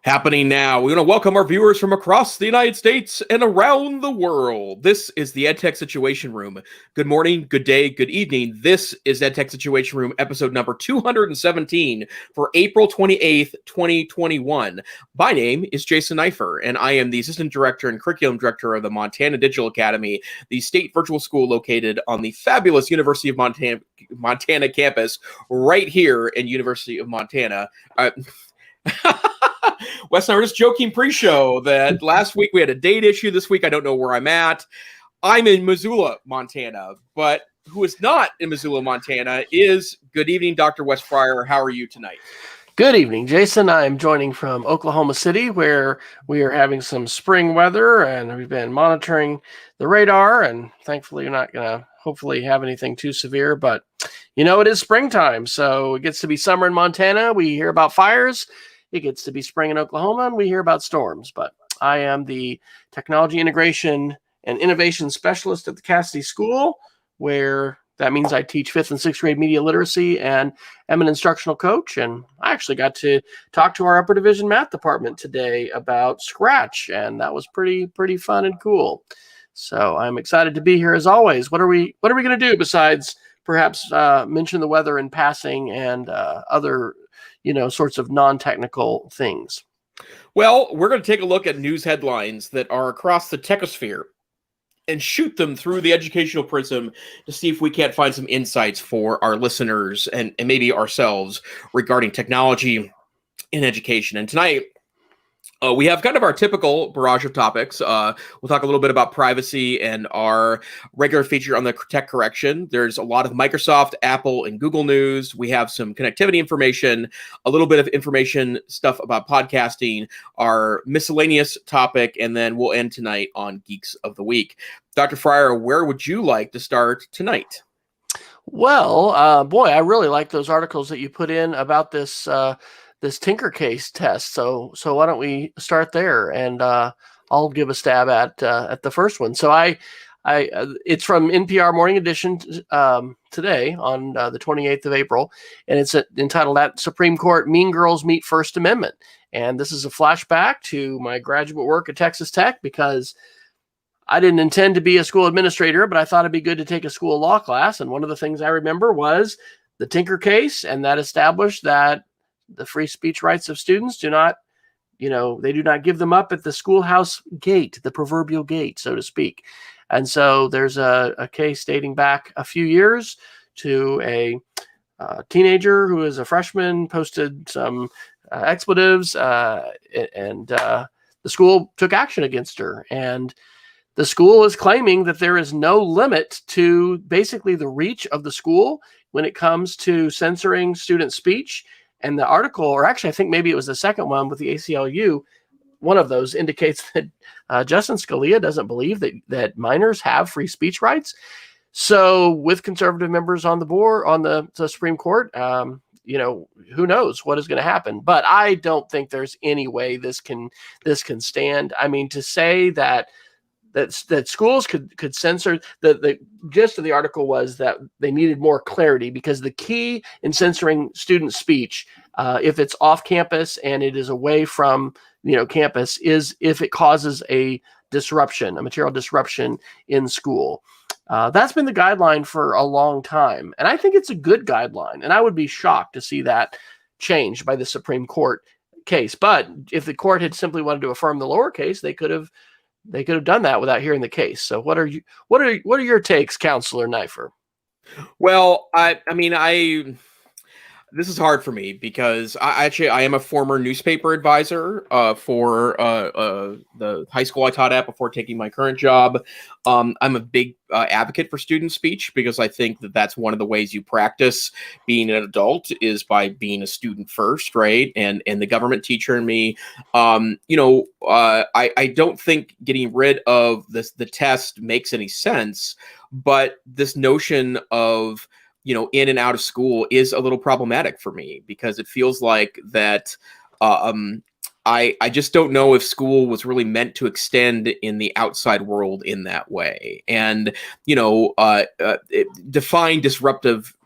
Happening now. We want to welcome our viewers from across the United States and around the world. This is the EdTech Situation Room. Good morning, good day, good evening. This is EdTech Situation Room, episode number 217 for April 28th, 2021. My name is Jason Neiffer, and I am the Assistant Director and Curriculum Director of the Montana Digital Academy, the state virtual school located on the fabulous University of Montana campus right here in University of Montana. Wes and I were just joking pre-show that last week we had a date issue. This week I don't know where I'm at. I'm in Missoula, Montana, but who is not in Missoula, Montana is, good evening, Dr. Wesley Fryer. How are you tonight? Good evening, Jason. I'm joining from Oklahoma City, where we are having some spring weather, and we've been monitoring the radar, and thankfully you're not going to hopefully have anything too severe, but you know, it is springtime, so it gets to be summer in Montana. We hear about fires. It gets to be spring in Oklahoma, and we hear about storms. But I am the Technology Integration and Innovation Specialist at the Cassidy School, where that means I teach 5th and 6th grade media literacy and am an instructional coach. And I actually got to talk to our upper division math department today about Scratch, and that was pretty fun and cool. So I'm excited to be here as always. What are we going to do besides perhaps mention the weather in passing and other sorts of non-technical things? Well, we're going to take a look at news headlines that are across the techosphere and shoot them through the educational prism to see if we can't find some insights for our listeners and maybe ourselves regarding technology in education. And tonight, we have kind of our typical barrage of topics. We'll talk a little bit about privacy and our regular feature on the tech correction. There's a lot of Microsoft, Apple, and Google news. We have some connectivity information, a little bit of information stuff about podcasting, our miscellaneous topic, and then we'll end tonight on Geeks of the Week. Dr. Fryer, where would you like to start tonight? Well, boy, I really like those articles that you put in about this Tinker Case test. So why don't we start there, and I'll give a stab at the first one. So it's from NPR Morning Edition today on the 28th of April, and it's entitled "At Supreme Court, Mean Girls Meet First Amendment." And this is a flashback to my graduate work at Texas Tech, because I didn't intend to be a school administrator, but I thought it'd be good to take a school law class. And one of the things I remember was the Tinker Case, and that established that the free speech rights of students do not give them up at the schoolhouse gate, the proverbial gate, so to speak. And so there's a case dating back a few years to a teenager who is a freshman, posted some expletives, and the school took action against her. And the school is claiming that there is no limit to basically the reach of the school when it comes to censoring student speech. And the article, or actually I think maybe it was the second one with the ACLU, one of those indicates that Justice Scalia doesn't believe that minors have free speech rights. So with conservative members on the board, on the Supreme Court, who knows what is going to happen. But I don't think there's any way this can stand. I mean, to say that schools could censor, the gist of the article was that they needed more clarity, because the key in censoring student speech, if it's off campus and it is away from campus, is if it causes a material disruption in school. That's been the guideline for a long time, and I think it's a good guideline. And I would be shocked to see that changed by the Supreme Court case. But if the court had simply wanted to affirm the lower case, they could have done that without hearing the case. So what are your takes, Counselor Neiffer? Well, this is hard for me, because I am a former newspaper advisor for the high school I taught at before taking my current job. I'm a big advocate for student speech, because I think that that's one of the ways you practice being an adult, is by being a student first, right? And the government teacher in me, I don't think getting rid of the test makes any sense, but this notion of in and out of school is a little problematic for me, because it feels like that I just don't know if school was really meant to extend in the outside world in that way. And, define disruptive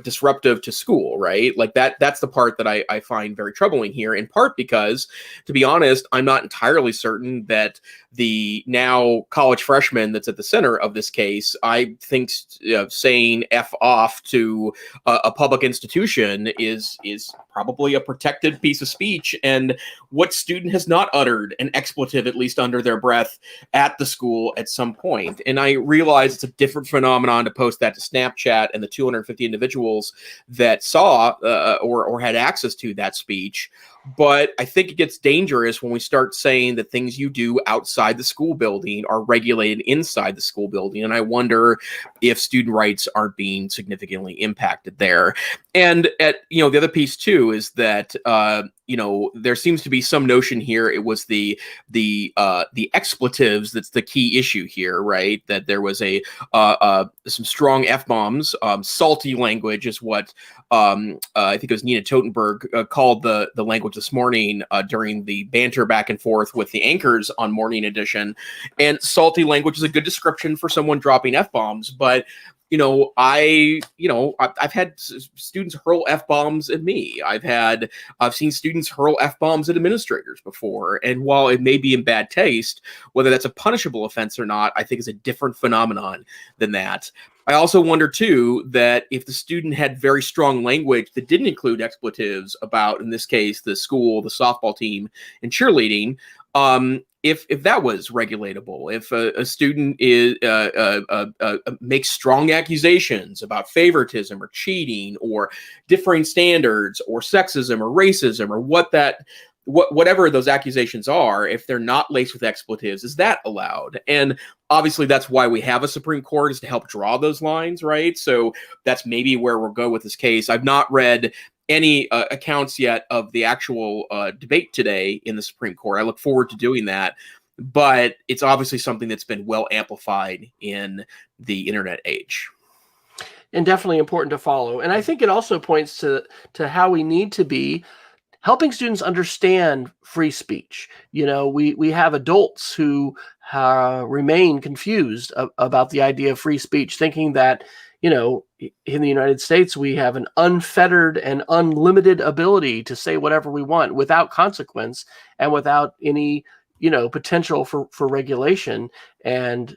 disruptive to school, right? Like that's the part that I find very troubling here, in part because, to be honest, I'm not entirely certain that the now college freshman that's at the center of this case, I think saying F off to a public institution is probably a protected piece of speech. And what student has not uttered an expletive, at least under their breath, at the school at some point? And I realize it's a different phenomenon to post that to Snapchat and the 250 individuals that saw or had access to that speech. But I think it gets dangerous when we start saying that things you do outside the school building are regulated inside the school building. And I wonder if student rights aren't being significantly impacted there. And the other piece too is that there seems to be some notion here. It was the expletives that's the key issue here, right? That there was some strong F-bombs, salty language is what I think it was Nina Totenberg called the language this morning during the banter back and forth with the anchors on Morning Edition. And salty language is a good description for someone dropping F-bombs, but I've had students hurl F-bombs at me. I've seen students hurl F-bombs at administrators before. And while it may be in bad taste, whether that's a punishable offense or not, I think is a different phenomenon than that. I also wonder, too, that if the student had very strong language that didn't include expletives about, in this case, the school, the softball team, and cheerleading, if that was regulatable, if a student makes strong accusations about favoritism or cheating or differing standards or sexism or racism or whatever those accusations are, if they're not laced with expletives, is that allowed? And obviously that's why we have a Supreme Court, is to help draw those lines, right? So that's maybe where we'll go with this case. I've not read any accounts yet of the actual debate today in the Supreme Court. I look forward to doing that, but it's obviously something that's been well amplified in the internet age. And definitely important to follow. And I think it also points to how we need to be helping students understand free speech. We have adults who remain confused about the idea of free speech, thinking that, in the United States, we have an unfettered and unlimited ability to say whatever we want without consequence and without any, potential for regulation. And,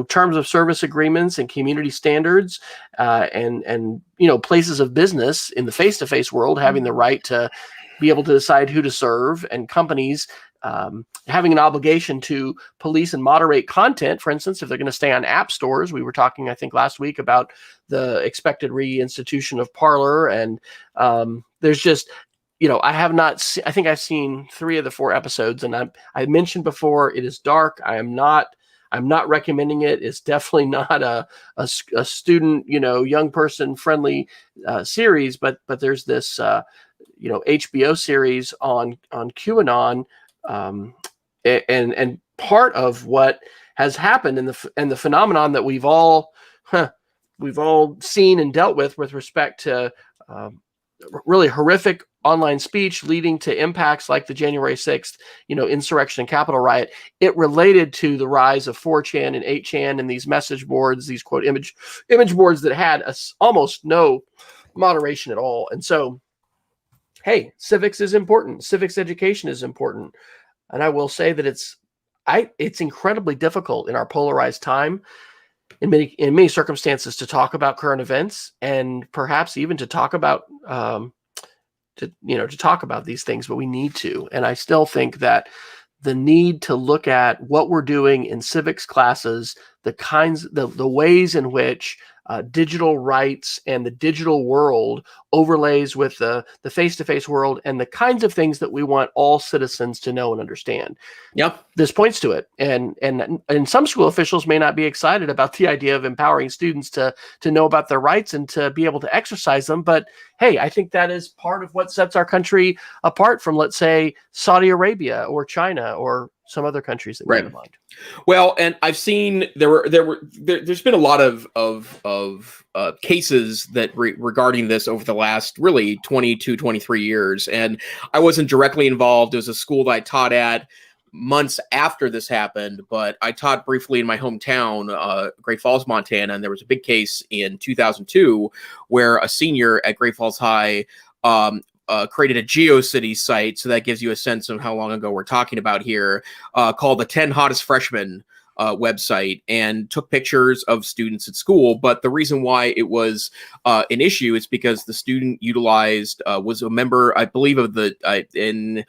terms of service agreements and community standards and places of business in the face-to-face world having the right to be able to decide who to serve, and companies having an obligation to police and moderate content. For instance, if they're going to stay on app stores, we were talking, I think, last week about the expected reinstitution of Parler. And there's just, I have not, I think I've seen 3 of the 4 episodes, and I mentioned before, it is dark. I'm not recommending it. It's definitely not a student, young person friendly series, but there's this, HBO series on QAnon, and part of what has happened and the phenomenon that we've all seen and dealt with respect to really horrific online speech leading to impacts like the January 6th, insurrection and Capitol riot. It related to the rise of 4chan and 8chan and these message boards, these quote image boards that had almost no moderation at all. And so, hey, civics is important. Civics education is important. And I will say that it's incredibly difficult in our polarized time in many circumstances to talk about current events, and perhaps even to talk about to talk about these things, but we need to. And I still think that the need to look at what we're doing in civics classes, the ways in which digital rights and the digital world overlays with the face-to-face world, and the kinds of things that we want all citizens to know and understand. Yep. This points to it. And some school officials may not be excited about the idea of empowering students to know about their rights and to be able to exercise them. But hey, I think that is part of what sets our country apart from, let's say, Saudi Arabia or China or some other countries that we have in mind. Well, and I've seen there's been a lot of cases that regarding this over the last really 22, 23 years. And I wasn't directly involved. It was a school that I taught at. months after this happened, but I taught briefly in my hometown, Great Falls, Montana, and there was a big case in 2002 where a senior at Great Falls High created a GeoCity site, so that gives you a sense of how long ago we're talking about here, called the 10 Hottest Freshmen website, and took pictures of students at school. But the reason why it was an issue is because the student utilized was a member, I believe, of the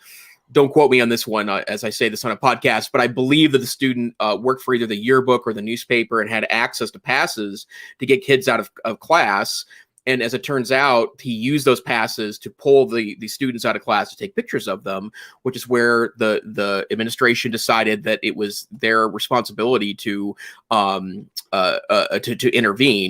don't quote me on this one as I say this on a podcast, but I believe that the student worked for either the yearbook or the newspaper and had access to passes to get kids out of class. And as it turns out, he used those passes to pull the students out of class to take pictures of them, which is where the administration decided that it was their responsibility to intervene.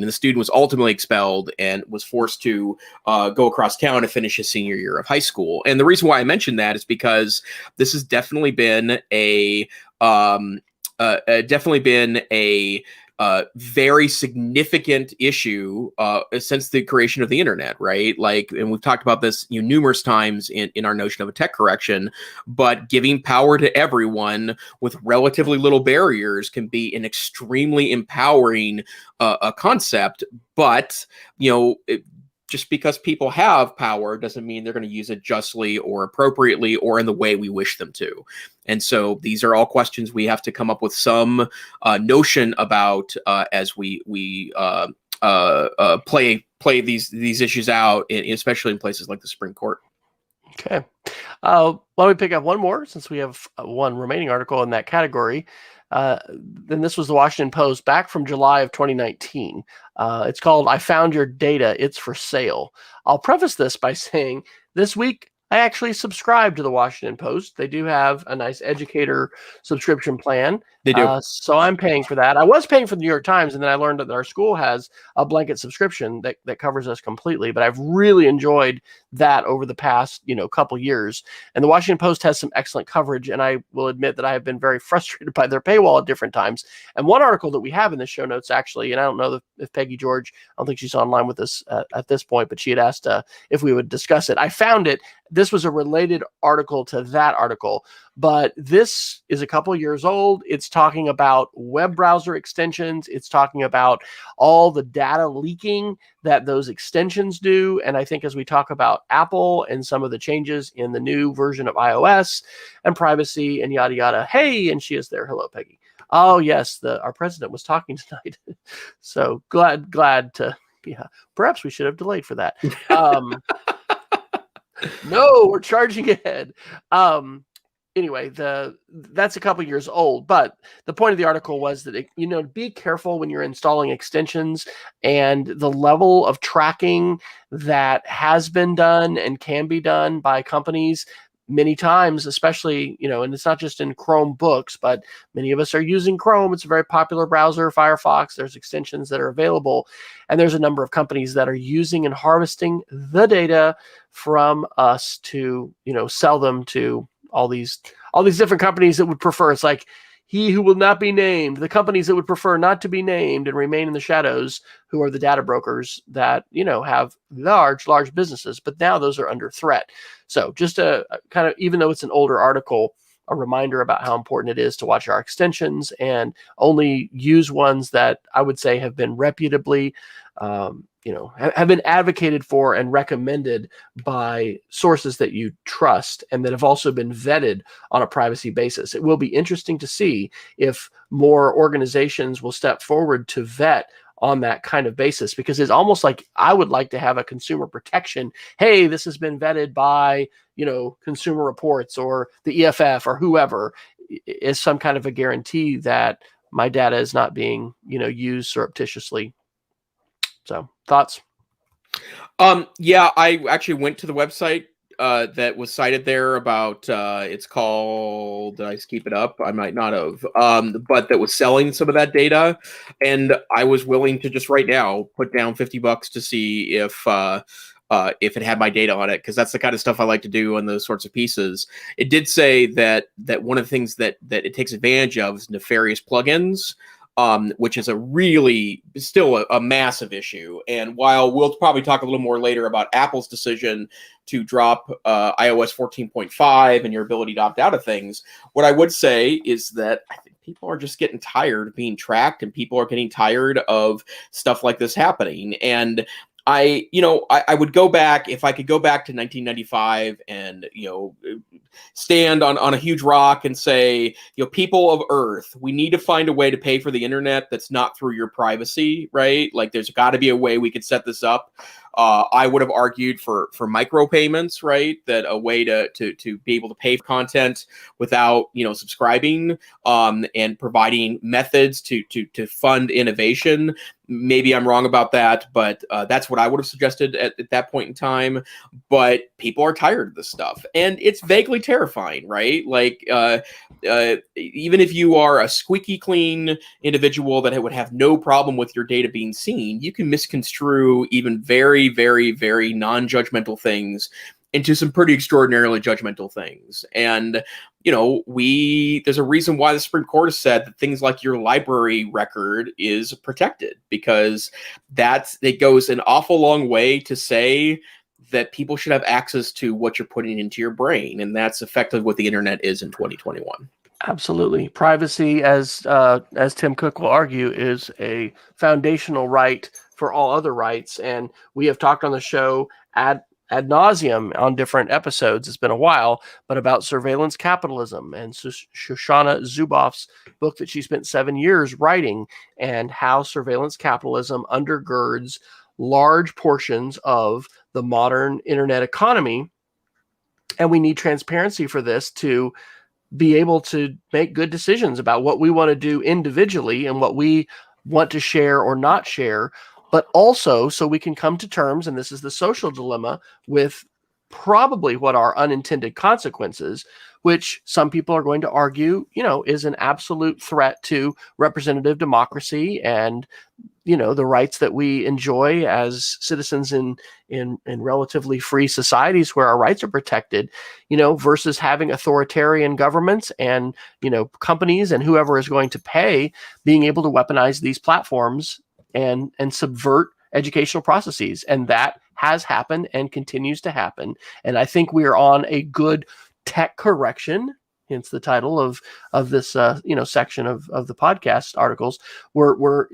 And the student was ultimately expelled and was forced to go across town to finish his senior year of high school. And the reason why I mention that is because this has definitely been a very significant issue since the creation of the internet, right? Like, and we've talked about this numerous times in our notion of a tech correction, but giving power to everyone with relatively little barriers can be an extremely empowering concept. But, just because people have power doesn't mean they're going to use it justly or appropriately or in the way we wish them to. And so these are all questions we have to come up with some notion about as we play these issues out, especially in places like the Supreme Court. Okay. Why don't we pick up one more, since we have one remaining article in that category. Then this was the Washington Post back from July of 2019. It's called, "I Found Your Data, It's for Sale." I'll preface this by saying this week I actually subscribed to the Washington Post. They do have a nice educator subscription plan. They do. So I'm paying for that. I was paying for the New York Times, and then I learned that our school has a blanket subscription that covers us completely. But I've really enjoyed that over the past, couple years. And the Washington Post has some excellent coverage, and I will admit that I have been very frustrated by their paywall at different times. And one article that we have in the show notes, actually, and I don't know if Peggy George, I don't think she's online with us at this point, but she had asked if we would discuss it. I found it. This was a related article to that article, but this is a couple years old. It's talking about web browser extensions. It's talking about all the data leaking that those extensions do. And I think as we talk about Apple and some of the changes in the new version of iOS and privacy and yada, yada. Hey, and she is there. Hello, Peggy. Oh, yes, our president was talking tonight. So glad to, yeah, perhaps we should have delayed for that. No, we're charging ahead. Anyway, that's a couple years old, but the point of the article was that, be careful when you're installing extensions, and the level of tracking that has been done and can be done by companies many times, especially, and it's not just in Chromebooks, but many of us are using Chrome. It's a very popular browser, Firefox. There's extensions that are available, and there's a number of companies that are using and harvesting the data from us to, sell them to all these different companies that would prefer. It's like, he who will not be named, the companies that would prefer not to be named and remain in the shadows, who are the data brokers that, have large businesses, but now those are under threat. So just a kind of, even though it's an older article, a reminder about how important it is to watch our extensions and only use ones that I would say have been reputably, have been advocated for and recommended by sources that you trust and that have also been vetted on a privacy basis. It will be interesting to see if more organizations will step forward to vet on that kind of basis, because it's almost like I would like to have a consumer protection. Hey, this has been vetted by, Consumer Reports or the EFF or whoever, is some kind of a guarantee that my data is not being, used surreptitiously. So, thoughts? Yeah, I actually went to the website that was cited there about, it's called, did I keep it up? I might not have, but that was selling some of that data. And I was willing to just right now put down $50 to see if it had my data on it, because that's the kind of stuff I like to do on those sorts of pieces. It did say that one of the things that it takes advantage of is nefarious plugins. which is a really still a massive issue. And while we'll probably talk a little more later about Apple's decision to drop iOS 14.5 and your ability to opt out of things, what I would say is that I think people are just getting tired of being tracked, and people are getting tired of stuff like this happening. And I would go back, if I could go back to 1995 and, stand on a huge rock and say, people of Earth, we need to find a way to pay for the internet that's not through your privacy, right? Like, there's got to be a way we could set this up. I would have argued for micropayments, right? That a way to be able to pay for content without, subscribing, and providing methods to fund innovation. Maybe I'm wrong about that, but that's what I would have suggested at that point in time. But people are tired of this stuff, and it's vaguely terrifying, right? Like, even if you are a squeaky clean individual that would have no problem with your data being seen, you can misconstrue even very, very, very non-judgmental things into some pretty extraordinarily judgmental things. And, there's a reason why the Supreme Court has said that things like your library record is protected, because it goes an awful long way to say that people should have access to what you're putting into your brain. And that's effectively what the internet is in 2021. Absolutely. Privacy, as Tim Cook will argue, is a foundational right for all other rights. And we have talked on the show ad nauseum on different episodes. It's been a while, but about surveillance capitalism and Shoshana Zuboff's book that she spent 7 years writing, and how surveillance capitalism undergirds large portions of the modern internet economy. And we need transparency for this to be able to make good decisions about what we want to do individually and what we want to share or not share, but also so we can come to terms, and this is the social dilemma, with probably what are unintended consequences, which some people are going to argue, is an absolute threat to representative democracy and, the rights that we enjoy as citizens in relatively free societies where our rights are protected, versus having authoritarian governments and, companies and whoever is going to pay being able to weaponize these platforms and subvert educational processes. And that has happened and continues to happen. And I think we are on a good tech correction, hence the title of this section of the podcast articles. We're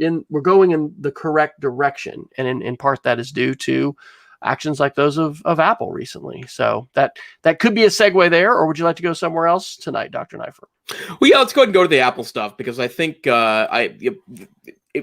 going in the correct direction, and in part that is due to actions like those of Apple recently. So that could be a segue there. Or would you like to go somewhere else tonight, Dr. Neiffer? Well, yeah, let's go ahead and go to the Apple stuff, because I think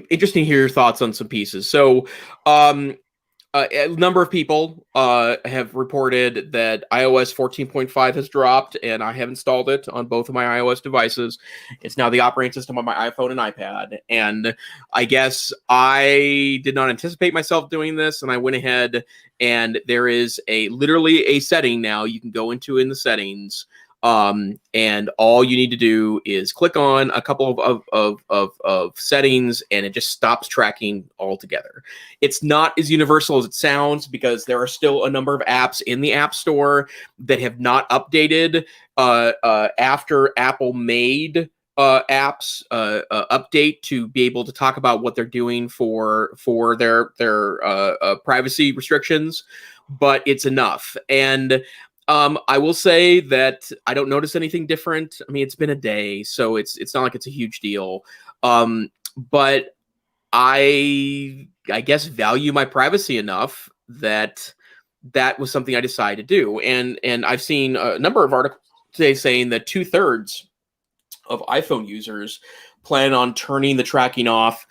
interesting to hear your thoughts on some pieces. So a number of people have reported that iOS 14.5 has dropped, and I have installed it on both of my iOS devices. It's now the operating system on my iPhone and iPad. And I guess I did not anticipate myself doing this, and I went ahead, and there is literally a setting now you can go into in the settings. And all you need to do is click on a couple of settings, and it just stops tracking altogether. It's not as universal as it sounds, because there are still a number of apps in the App Store that have not updated after Apple made apps update to be able to talk about what they're doing for their privacy restrictions, but it's enough. And I will say that I don't notice anything different. I mean, it's been a day, so it's not like it's a huge deal. But I guess value my privacy enough that was something I decided to do. And I've seen a number of articles today saying that 2/3 of iPhone users plan on turning the tracking off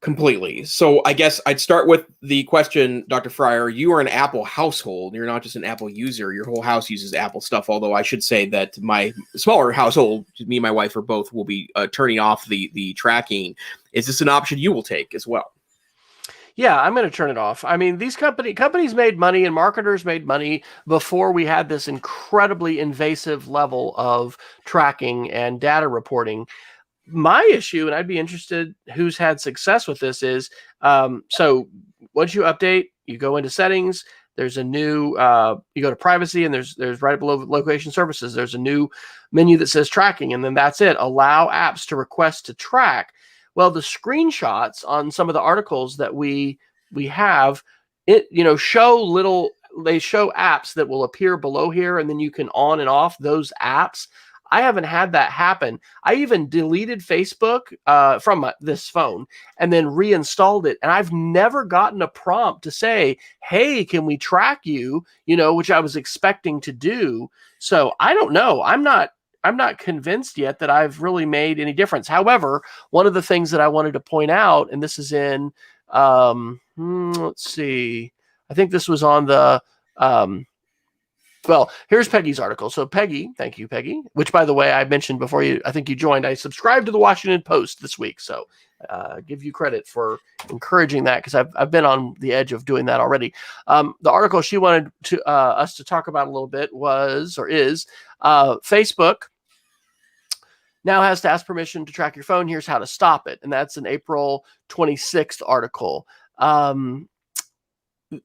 completely. So I guess I'd start with the question, Dr. Fryer. You are an Apple household. You're not just an Apple user. Your whole house uses Apple stuff, although I should say that my smaller household, me and my wife are both, will be turning off the tracking. Is this an option you will take as well? Yeah, I'm going to turn it off. I mean, these companies made money and marketers made money before we had this incredibly invasive level of tracking and data reporting. My issue, and I'd be interested who's had success with this, is so once you update, you go into settings, there's a new, you go to privacy, and there's right below location services, there's a new menu that says tracking, and then that's it. Allow apps to request to track. Well, the screenshots on some of the articles that we have, they show apps that will appear below here, and then you can on and off those apps. I haven't had that happen. I even deleted Facebook from this phone and then reinstalled it. And I've never gotten a prompt to say, hey, can we track you? Which I was expecting to do. So I don't know. I'm not convinced yet that I've really made any difference. However, one of the things that I wanted to point out, and this is in, let's see, I think this was on the, well, here's Peggy's article. So Peggy, thank you, Peggy, which, by the way, I mentioned before I think you joined, I subscribed to the Washington Post this week. So give you credit for encouraging that, because I've been on the edge of doing that already. The article she wanted us to talk about a little bit is Facebook now has to ask permission to track your phone. Here's how to stop it. And that's an April 26th article.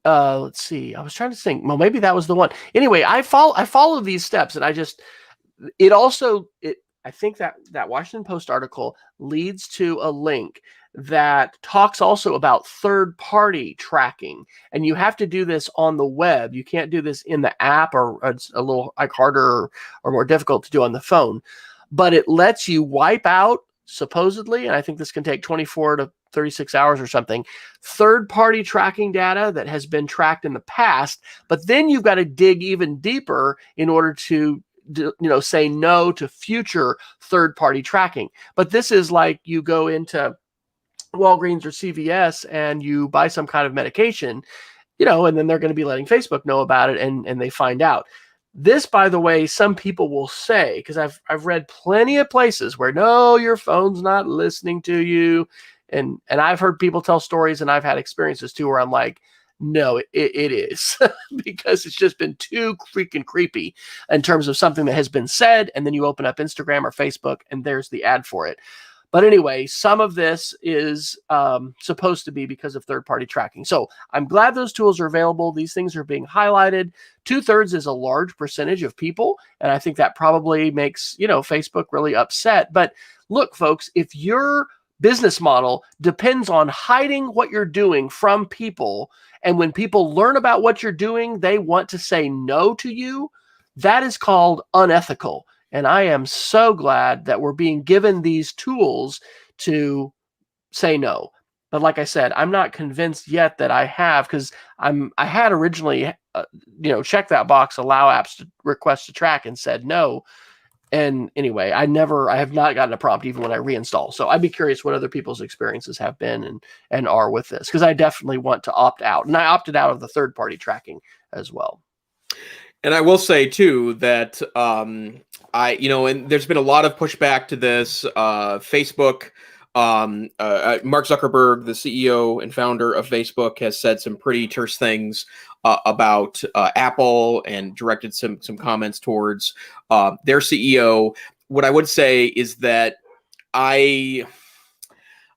Let's see. I was trying to think. Well, maybe that was the one. Anyway, I follow these steps, and I think that Washington Post article leads to a link that talks also about third-party tracking, and you have to do this on the web. You can't do this in the app, or it's a little harder or more difficult to do on the phone. But it lets you wipe out, supposedly, and I think this can take 24 to 36 hours or something, third-party tracking data that has been tracked in the past. But then you've got to dig even deeper in order to say no to future third-party tracking. But this is like you go into Walgreens or CVS and you buy some kind of medication, and then they're going to be letting Facebook know about it, and they find out. This, by the way, some people will say, because I've read plenty of places where, no, your phone's not listening to you. And I've heard people tell stories, and I've had experiences too, where I'm like, no, it is, because it's just been too freaking creepy in terms of something that has been said. And then you open up Instagram or Facebook and there's the ad for it. But anyway, some of this is supposed to be because of third-party tracking. So I'm glad those tools are available. These things are being highlighted. 2/3 is a large percentage of people. And I think that probably makes, Facebook really upset. But look, folks, if your business model depends on hiding what you're doing from people, and when people learn about what you're doing, they want to say no to you, that is called unethical. And I am so glad that we're being given these tools to say no. But like I said, I'm not convinced yet that I have, because I had originally, checked that box, allow apps to request to track, and said no. And anyway, I have not gotten a prompt even when I reinstall. So I'd be curious what other people's experiences have been and are with this, because I definitely want to opt out. And I opted out of the third-party tracking as well. And I will say too that and there's been a lot of pushback to this. Facebook, Mark Zuckerberg, the CEO and founder of Facebook, has said some pretty terse things about Apple, and directed some comments towards their CEO. What I would say is that I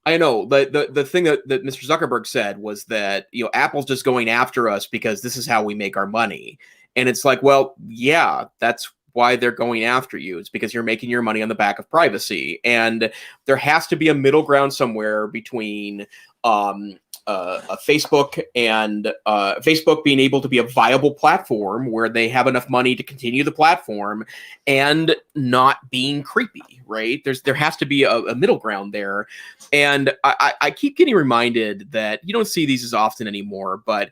know the thing that Mr. Zuckerberg said was that Apple's just going after us because this is how we make our money. And it's like, well, yeah, that's why they're going after you. It's because you're making your money on the back of privacy. And there has to be a middle ground somewhere between Facebook and Facebook being able to be a viable platform where they have enough money to continue the platform, and not being creepy, right? There has to be a middle ground there. And I keep getting reminded that you don't see these as often anymore, but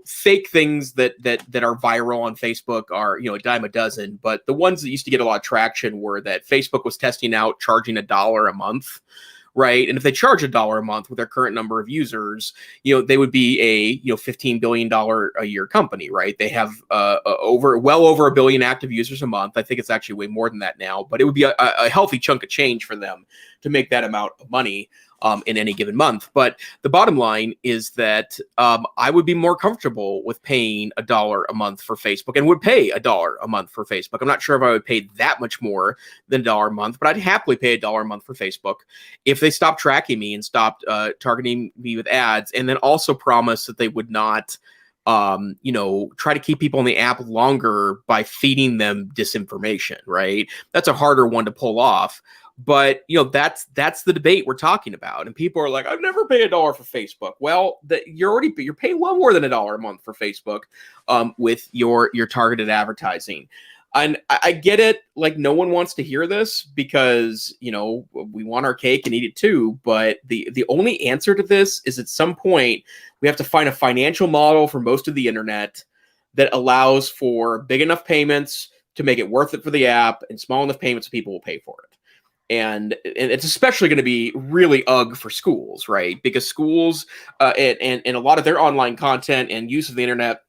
fake things that are viral on Facebook are a dime a dozen. But the ones that used to get a lot of traction were that Facebook was testing out charging $1 a month. Right. And if they charge $1 a month with their current number of users, they would be a $15 billion a year company. Right. They have well over 1 billion active users a month. I think it's actually way more than that now, but it would be a healthy chunk of change for them to make that amount of money in any given month. But the bottom line is that I would be more comfortable with paying $1 a month for Facebook, and would pay $1 a month for Facebook. I'm not sure if I would pay that much more than $1 a month, but I'd happily pay $1 a month for Facebook if they stopped tracking me and stopped targeting me with ads, and then also promise that they would not try to keep people on the app longer by feeding them disinformation, right? That's a harder one to pull off. But that's the debate we're talking about, and people are like, I've never paid $1 for Facebook. Well, you're paying well more than $1 a month for Facebook, with your targeted advertising. And I get it. Like, no one wants to hear this because, we want our cake and eat it too. But the only answer to this is at some point we have to find a financial model for most of the internet that allows for big enough payments to make it worth it for the app and small enough payments so people will pay for it. And it's especially going to be really ugh for schools, right? Because schools and a lot of their online content and use of the internet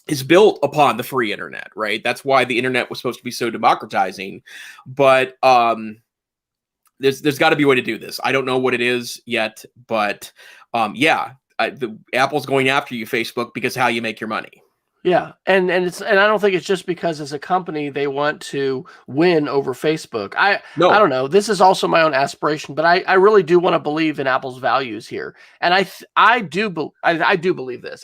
is built upon the free internet, right? That's why the internet was supposed to be so democratizing. But there's got to be a way to do this. I don't know what it is yet, but Apple's going after you, Facebook, because how you make your money. Yeah, and I don't think it's just because as a company they want to win over Facebook. I don't know. This is also my own aspiration, but I really do want to believe in Apple's values here, and I do believe this.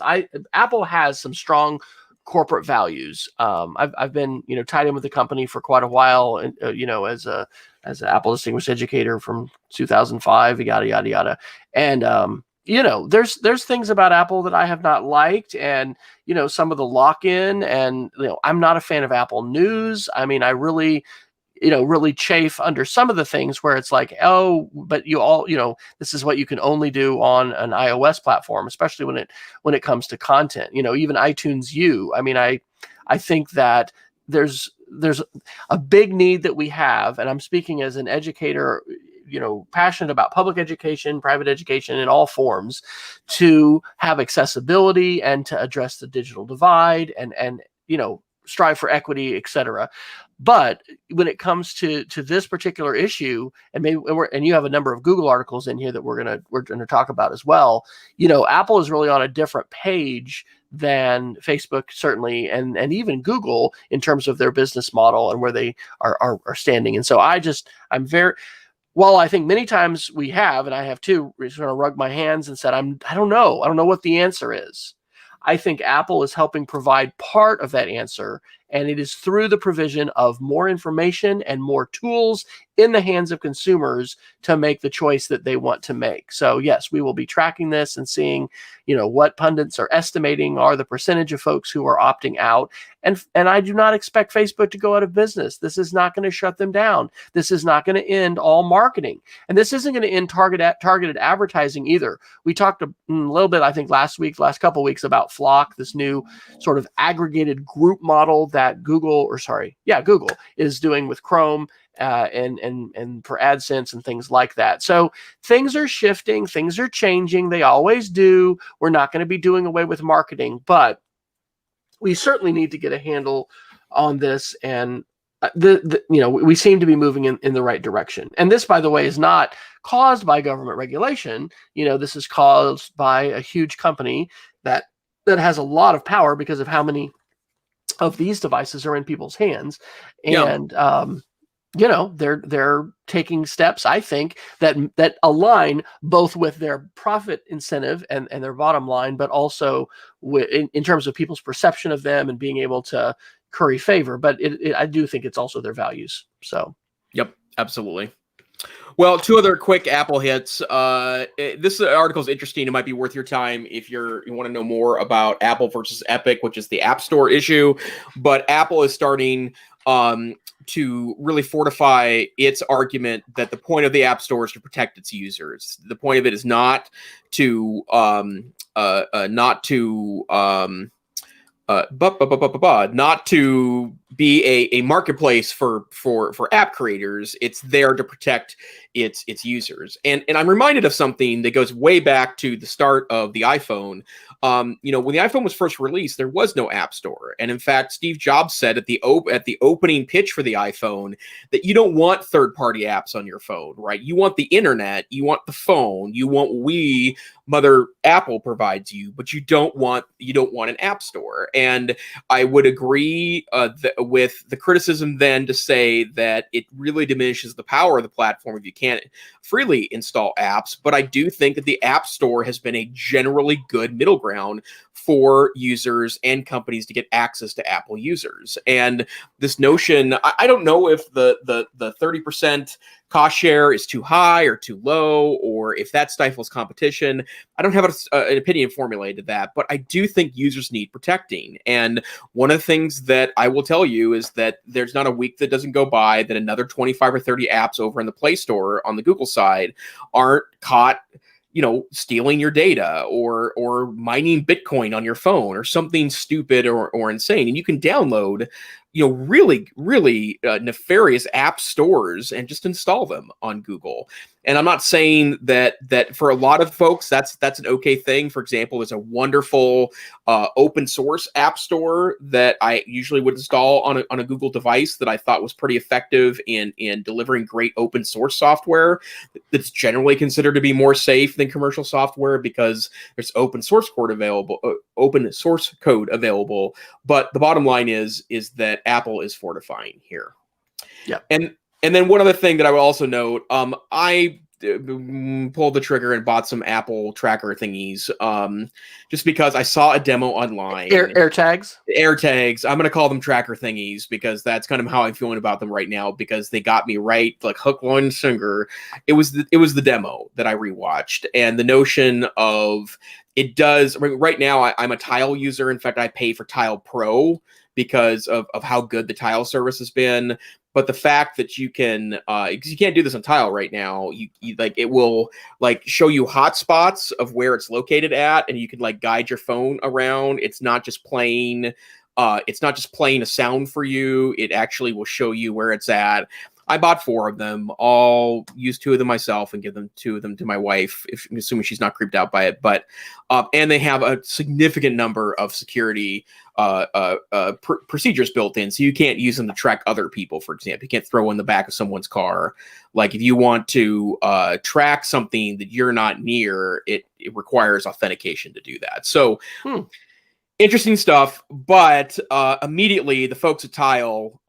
Apple has some strong corporate values. I've been tied in with the company for quite a while, and as an Apple Distinguished Educator from 2005, yada yada yada, and there's things about Apple that I have not liked, and some of the lock-in, and I'm not a fan of Apple News. I mean, I really chafe under some of the things where it's like, oh, but this is what you can only do on an iOS platform, especially when it comes to content. Even iTunes U. I mean, I think that there's a big need that we have, and I'm speaking as an educator, passionate about public education, private education in all forms, to have accessibility and to address the digital divide and strive for equity, etc. But when it comes to this particular issue, and you have a number of Google articles in here that we're gonna talk about as well. Apple is really on a different page than Facebook, certainly, and even Google in terms of their business model and where they are standing. And so I'm very, while I think many times we have, and I have too, sort of rubbed my hands and said, I don't know what the answer is. I think Apple is helping provide part of that answer, and it is through the provision of more information and more tools in the hands of consumers to make the choice that they want to make. So yes, we will be tracking this and seeing, what pundits are estimating are the percentage of folks who are opting out. And I do not expect Facebook to go out of business. This is not going to shut them down. This is not going to end all marketing. And this isn't going to end targeted advertising either. We talked a little bit, I think, last couple of weeks about Flock, this new sort of aggregated group model that Google is doing with Chrome. And for AdSense and things like that. So things are shifting, things are changing. They always do. We're not going to be doing away with marketing, but we certainly need to get a handle on this. And we seem to be moving in the right direction. And this, by the way, is not caused by government regulation. This is caused by a huge company that has a lot of power because of how many of these devices are in people's hands. And they're taking steps, I think, that align both with their profit incentive and their bottom line, but also in terms of people's perception of them and being able to curry favor. But I do think it's also their values. So, yep, absolutely. Well, two other quick Apple hits. This article is interesting. It might be worth your time if you want to know more about Apple versus Epic, which is the App Store issue. But Apple is starting to really fortify its argument that the point of the App Store is to protect its users. The point of it is not to be a marketplace for app creators. It's there to protect its users. And I'm reminded of something that goes way back to the start of the iPhone. When the iPhone was first released, there was no app store. And in fact, Steve Jobs said at the opening pitch for the iPhone that you don't want third-party apps on your phone, right? You want the internet, you want the phone, you want Mother Apple provides you, but you don't want an app store. And I would agree with the criticism then to say that it really diminishes the power of the platform if you can't freely install apps. But I do think that the App Store has been a generally good middle ground for users and companies to get access to Apple users. And this notion, I don't know if the 30% cost share is too high or too low, or if that stifles competition. I don't have an opinion formulated to that, but I do think users need protecting. And one of the things that I will tell you is that there's not a week that doesn't go by that another 25 or 30 apps over in the Play Store on the Google side aren't caught, stealing your data or mining Bitcoin on your phone or something stupid or insane. And you can download, really, really nefarious app stores and just install them on Google. And I'm not saying that for a lot of folks, that's an okay thing. For example, there's a wonderful open source app store that I usually would install on a Google device that I thought was pretty effective in delivering great open source software that's generally considered to be more safe than commercial software because there's open source code available. But the bottom line is that Apple is fortifying here. Yeah. And then one other thing that I would also note, I pulled the trigger and bought some Apple tracker thingies just because I saw a demo online. AirTags? AirTags. I'm going to call them tracker thingies because that's kind of how I'm feeling about them right now because they got me right, like hook, line, sinker. It was the demo that I rewatched, and the notion of it does. Right now, I'm a Tile user. In fact, I pay for Tile Pro because of how good the Tile service has been. But the fact that you can, because you can't do this on Tile right now, you it will show you hotspots of where it's located at, and you can guide your phone around. It's not just playing a sound for you. It actually will show you where it's at. I bought 4 of them. I'll use 2 of them myself and give them 2 of them to my wife, assuming she's not creeped out by it. But and they have a significant number of security procedures built in, so you can't use them to track other people. For example, you can't throw in the back of someone's car. If you want to track something that you're not near, it requires authentication to do that. So. Interesting stuff. But immediately, the folks at Tile.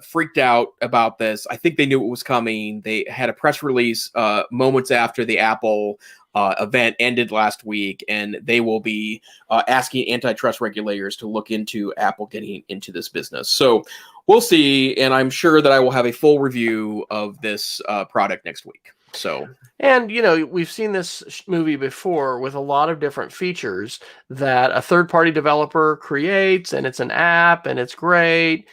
Freaked out about this. I think they knew it was coming. They had a press release moments after the Apple event ended last week, and they will be asking antitrust regulators to look into Apple getting into this business. So we'll see, and I'm sure that I will have a full review of this product next week. So, and we've seen this movie before with a lot of different features that a third-party developer creates, and it's an app, and it's great.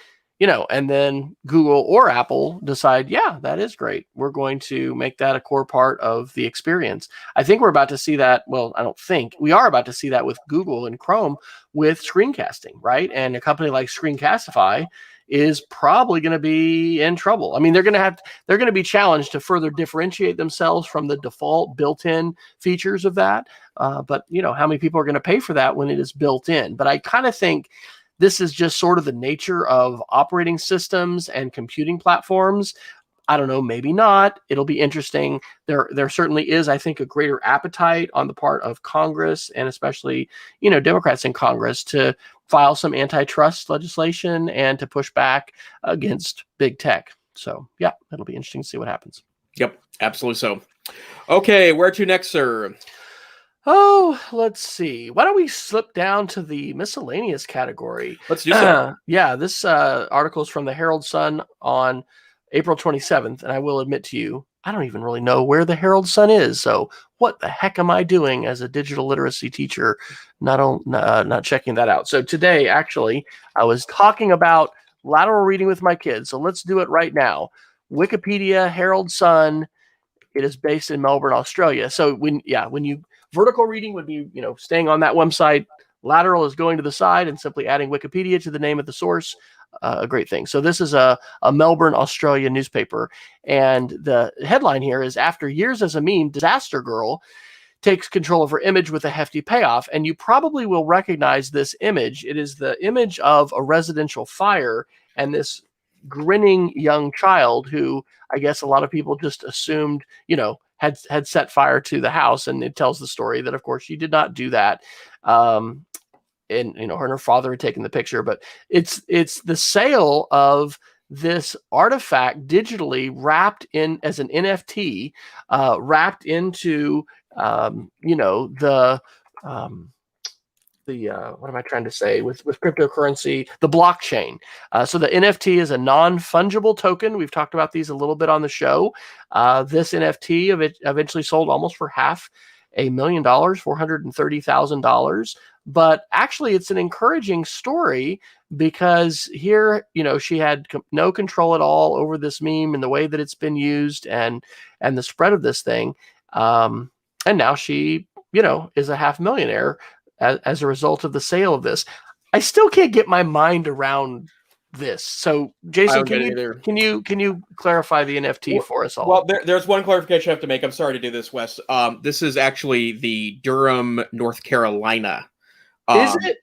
And then Google or Apple decide, yeah, that is great. We're going to make that a core part of the experience. I think we're about to see that. Well, I don't think we are about to see that with Google and Chrome with screencasting, right? And a company like Screencastify is probably going to be in trouble. I mean, they're going to be challenged to further differentiate themselves from the default built-in features of that. But how many people are going to pay for that when it is built in? But I kind of think this is just sort of the nature of operating systems and computing platforms. I don't know, maybe not. It'll be interesting. There certainly is, I think, a greater appetite on the part of Congress and especially, Democrats in Congress to file some antitrust legislation and to push back against big tech. So, yeah, it'll be interesting to see what happens. Yep, absolutely so. Okay, where to next, sir? Oh, let's see. Why don't we slip down to the miscellaneous category? Let's do so. Yeah, this article is from the Herald Sun on April 27th, and I will admit to you, I don't even really know where the Herald Sun is. So what the heck am I doing as a digital literacy teacher not checking that out? So today, actually, I was talking about lateral reading with my kids. So let's do it right now. Wikipedia, Herald Sun. It is based in Melbourne, Australia. So when you vertical reading would be, staying on that website. Lateral is going to the side and simply adding Wikipedia to the name of the source. A great thing. So this is a Melbourne, Australia newspaper. And the headline here is, after years as a meme, Disaster Girl takes control of her image with a hefty payoff. And you probably will recognize this image. It is the image of a residential fire and this grinning young child who I guess a lot of people just assumed, had set fire to the house. And it tells the story that, of course, she did not do that. And her and her father had taken the picture, but it's the sale of this artifact digitally wrapped in as an NFT, wrapped into, the what am I trying to say with cryptocurrency, the blockchain. So the NFT is a non-fungible token. We've talked about these a little bit on the show. This NFT eventually sold almost for $500,000, $430,000. But actually, it's an encouraging story because here, she had no control at all over this meme and the way that it's been used and the spread of this thing. And now she, is a half millionaire as a result of the sale of this. I still can't get my mind around this. So, Jason, can you clarify the NFT for us all? Well, there's one clarification I have to make. I'm sorry to do this, Wes. This is actually the Durham, North Carolina. Is it?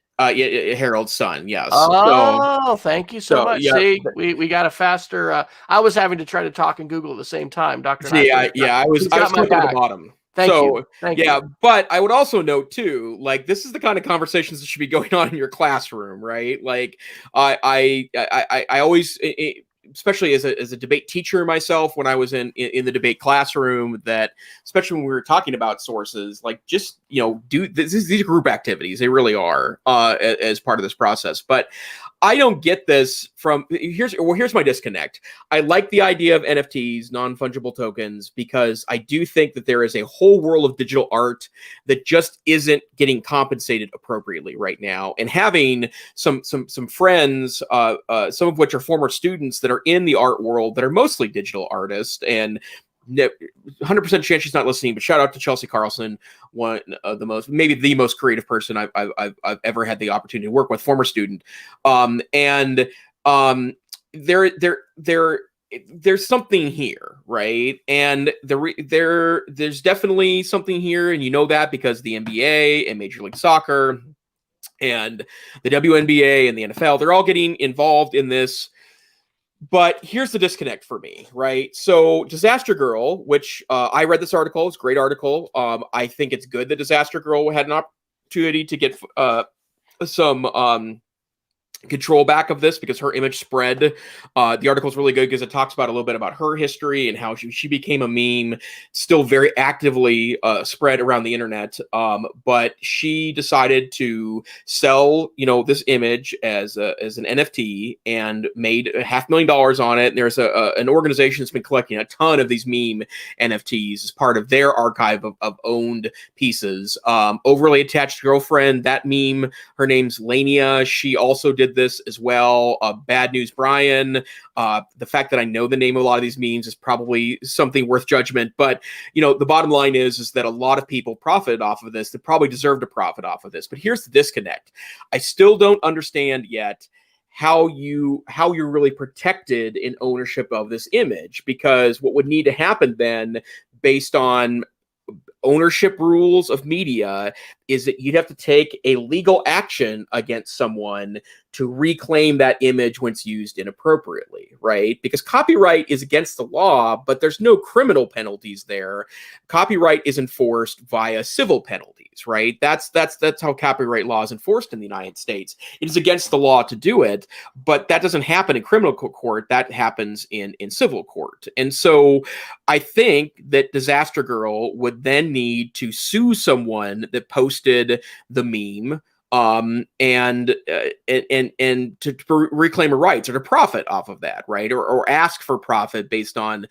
Harold Sun, yes. Oh, thank you so much. Yeah, see, we got a faster. I was having to try to talk and Google at the same time, Dr. I was clicking at the bottom. Thank you. But I would also note too, like, this is the kind of conversations that should be going on in your classroom, right? Like, I always, especially as a debate teacher myself, when I was in the debate classroom, that especially when we were talking about sources, like, just do these are group activities. They really are as part of this process. But I don't get this from here's my disconnect. I like the idea of NFTs, non-fungible tokens, because I do think that there is a whole world of digital art that just isn't getting compensated appropriately right now. And having some friends, some of which are former students that are in the art world that are mostly digital artists, and 100% chance she's not listening, but shout out to Chelsea Carlson, one of the maybe the most creative person I've ever had the opportunity to work with, former student. There's something here, right? And there's definitely something here, and that because the NBA and Major League Soccer and the WNBA and the NFL, they're all getting involved in this. But here's the disconnect for me, right? So Disaster Girl, which I read this article, it's a great article. I think it's good that Disaster Girl had an opportunity to get some control back of this, because her image spread. The article is really good because it talks about a little bit about her history and how she became a meme, still very actively spread around the internet. But she decided to sell, this image as an NFT and made $500,000 on it. And there's an organization that's been collecting a ton of these meme NFTs as part of their archive of owned pieces. Overly Attached Girlfriend, that meme, her name's Lania. She also did this as well. Bad News Brian. The fact that I know the name of a lot of these memes is probably something worth judgment. But, the bottom line is that a lot of people profited off of this that probably deserve to profit off of this. But here's the disconnect. I still don't understand yet how you're really protected in ownership of this image, because what would need to happen then, based on ownership rules of media, is that you'd have to take a legal action against someone to reclaim that image when it's used inappropriately, right? Because copyright is against the law, but there's no criminal penalties there. Copyright is enforced via civil penalties, right? That's how copyright law is enforced in the United States. It is against the law to do it, but that doesn't happen in criminal court. That happens in civil court. And so I think that Disaster Girl would then need to sue someone that posted the meme, and to reclaim her rights, or to profit off of that, right? Or ask for profit based on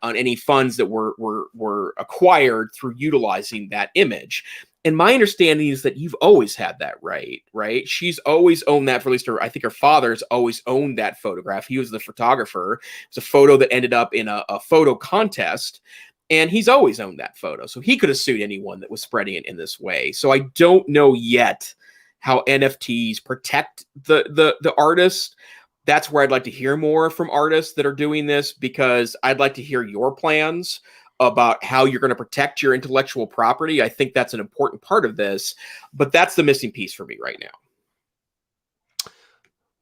any funds that were acquired through utilizing that image. And my understanding is that you've always had that right? She's always owned that, for at least I think her father's always owned that photograph. He was the photographer. It's a photo that ended up in a photo contest. And he's always owned that photo. So he could have sued anyone that was spreading it in this way. So I don't know yet how NFTs protect the artist. That's where I'd like to hear more from artists that are doing this, because I'd like to hear your plans about how you're going to protect your intellectual property. I think that's an important part of this, but that's the missing piece for me right now.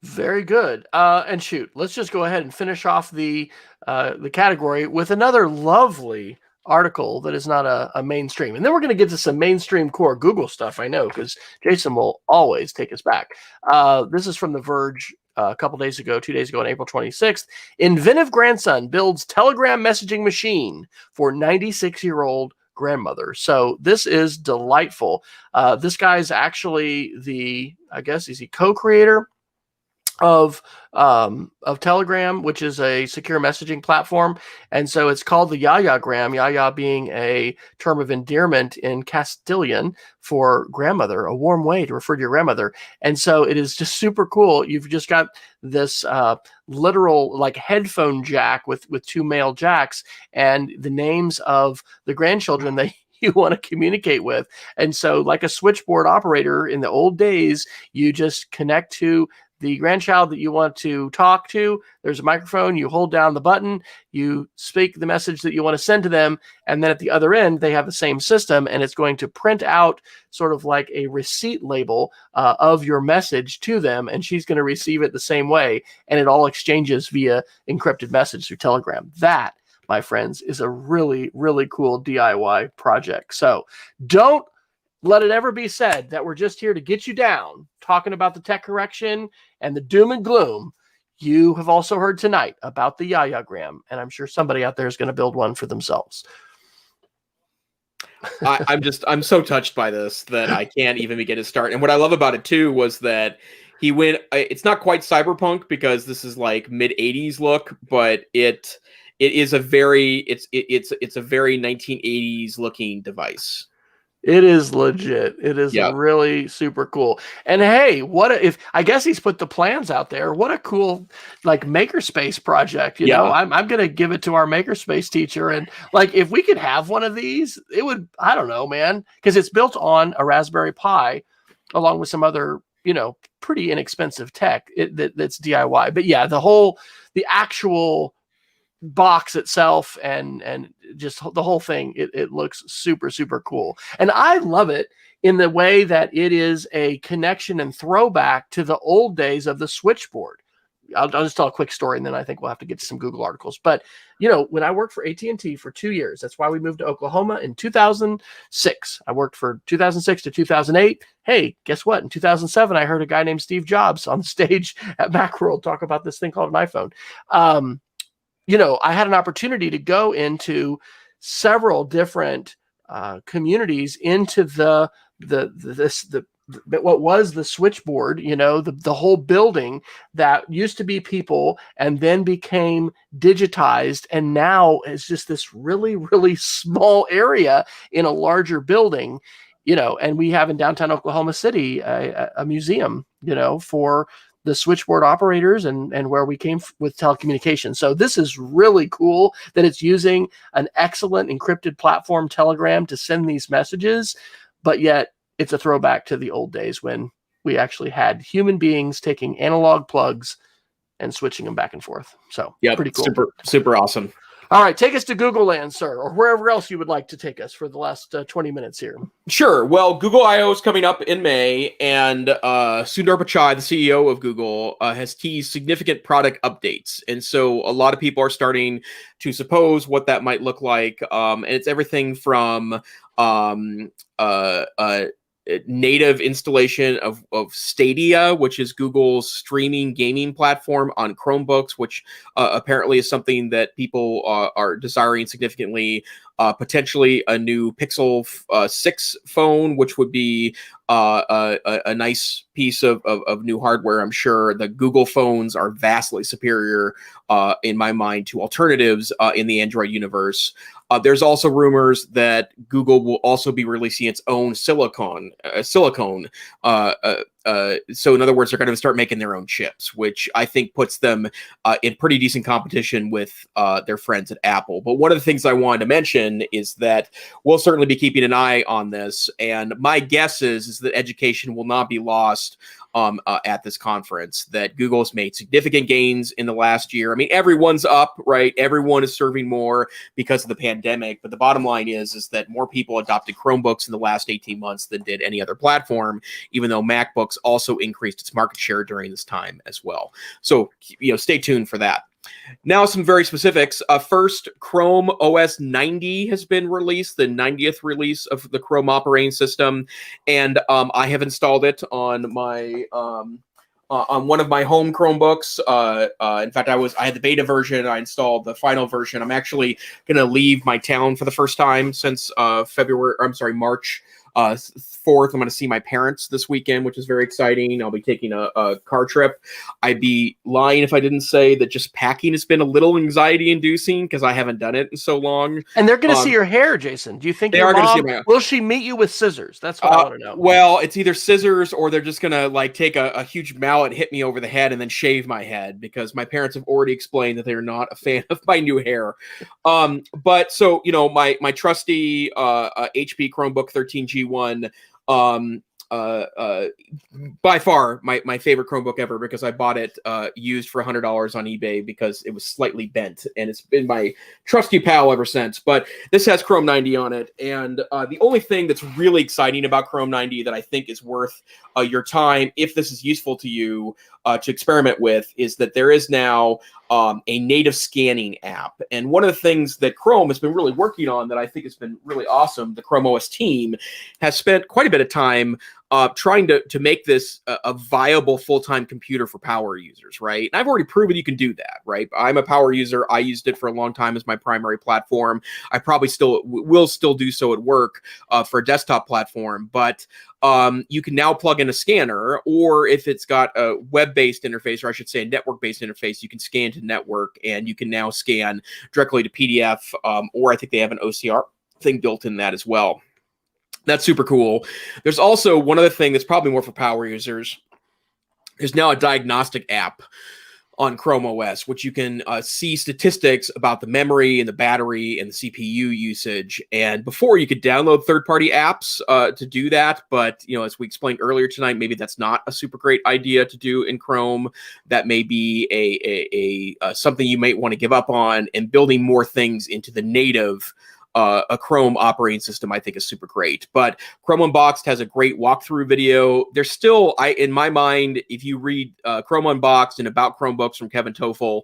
Very good. And shoot, let's just go ahead and finish off the category with another lovely article that is not a mainstream. And then we're going to get to some mainstream core Google stuff, I know, because Jason will always take us back. This is from The Verge a couple days ago, 2 days ago on April 26th. Inventive grandson builds Telegram messaging machine for 96-year-old grandmother. So this is delightful. This guy's actually I guess, is he co-creator of Telegram, which is a secure messaging platform. And so it's called the Yayagram, Yaya being a term of endearment in Castilian for grandmother, a warm way to refer to your grandmother. And so it is just super cool. You've just got this literal like headphone jack with two male jacks and the names of the grandchildren that you want to communicate with. And so like a switchboard operator in the old days, you just connect to the grandchild that you want to talk to. There's a microphone. You hold down the button. You speak the message that you want to send to them. And then at the other end, they have the same system. And it's going to print out sort of like a receipt label of your message to them. And she's going to receive it the same way. And it all exchanges via encrypted message through Telegram. That, my friends, is a really, really cool DIY project. So don't let it ever be said that we're just here to get you down talking about the tech correction and the doom and gloom. You have also heard tonight about the Yayagram, and I'm sure somebody out there is going to build one for themselves. I'm so touched by this that I can't even begin to start. And what I love about it too was that he went. It's not quite cyberpunk because this is like mid '80s look, but it is a very it's a very 1980s looking device. It is legit. It is really super cool. And hey, if I guess he's put the plans out there. What a cool like makerspace project. You know, I'm gonna give it to our makerspace teacher. And like if we could have one of these, it would, I don't know, man, because it's built on a Raspberry Pi along with some other, pretty inexpensive tech that's DIY. But yeah, the actual box itself and just the whole thing, it looks super, super cool. And I love it in the way that it is a connection and throwback to the old days of the switchboard. I'll just tell a quick story and then I think we'll have to get to some Google articles. But, when I worked for AT&T for 2 years, that's why we moved to Oklahoma in 2006. I worked for 2006 to 2008. Hey, guess what? In 2007, I heard a guy named Steve Jobs on stage at Macworld talk about this thing called an iPhone. I had an opportunity to go into several different communities into what was the switchboard, the whole building that used to be people and then became digitized. And now it's just this really, really small area in a larger building, and we have in downtown Oklahoma City a museum, for the switchboard operators and where we came with telecommunications. So this is really cool that it's using an excellent encrypted platform, Telegram, to send these messages, but yet it's a throwback to the old days when we actually had human beings taking analog plugs and switching them back and forth. So pretty cool. Super, super awesome. All right, take us to Google Land, sir, or wherever else you would like to take us for the last 20 minutes here. Sure. Well, Google I/O is coming up in May, and Sundar Pichai, the CEO of Google, has teased significant product updates. And so a lot of people are starting to suppose what that might look like. And it's everything from native installation of Stadia, which is Google's streaming gaming platform on Chromebooks, which apparently is something that people are desiring significantly. Potentially a new Pixel 6 phone, which would be a nice piece of new hardware. I'm sure the Google phones are vastly superior, in my mind, to alternatives in the Android universe. There's also rumors that Google will also be releasing its own silicone. So in other words, they're going to start making their own chips, which I think puts them in pretty decent competition with their friends at Apple. But one of the things I wanted to mention is that we'll certainly be keeping an eye on this. And my guess is that education will not be lost at this conference, that Google has made significant gains in the last year. I mean, everyone's up, right? Everyone is serving more because of the pandemic. But the bottom line is that more people adopted Chromebooks in the last 18 months than did any other platform, even though MacBooks also increased its market share during this time as well. So, stay tuned for that. Now, some very specifics. First, Chrome OS 90 has been released, the 90th release of the Chrome operating system, and I have installed it on my on one of my home Chromebooks. In fact, I had the beta version. I installed the final version. I'm actually going to leave my town for the first time since March 4th. I'm going to see my parents this weekend, which is very exciting. I'll be taking a car trip. I'd be lying if I didn't say that just packing has been a little anxiety inducing because I haven't done it in so long. And they're going to see your hair, Jason. Do you think they are your going mom to see my will she meet you with scissors? That's what I want to know. Well, it's either scissors or they're just going to like take a huge mallet, hit me over the head, and then shave my head because my parents have already explained that they're not a fan of my new hair. But so, you know, my trusty HP Chromebook 13G1, by far my favorite Chromebook ever because I bought it used for $100 on eBay because it was slightly bent, and it's been my trusty pal ever since. But this has Chrome 90 on it, and the only thing that's really exciting about Chrome 90 that I think is worth your time, if this is useful to you to experiment with, is that there is now a native scanning app. And one of the things that Chrome has been really working on that I think has been really awesome, the Chrome OS team has spent quite a bit of time trying to make this a viable full-time computer for power users, right? And I've already proven you can do that, right? I'm a power user. I used it for a long time as my primary platform. I probably will still do so at work for a desktop platform, but you can now plug in a scanner, or if it's got a web-based interface, or I should say a network-based interface, you can scan to network, and you can now scan directly to PDF, or I think they have an OCR thing built in that as well. That's super cool. There's also one other thing that's probably more for power users. There's now a diagnostic app on Chrome OS, which you can see statistics about the memory and the battery and the CPU usage. And before, you could download third-party apps to do that. But, you know, as we explained earlier tonight, maybe that's not a super great idea to do in Chrome. That may be a something you might want to give up on, and building more things into the native a Chrome operating system, I think, is super great. But Chrome Unboxed has a great walkthrough video. There's still, in my mind, if you read Chrome Unboxed and About Chromebooks from Kevin Toffel,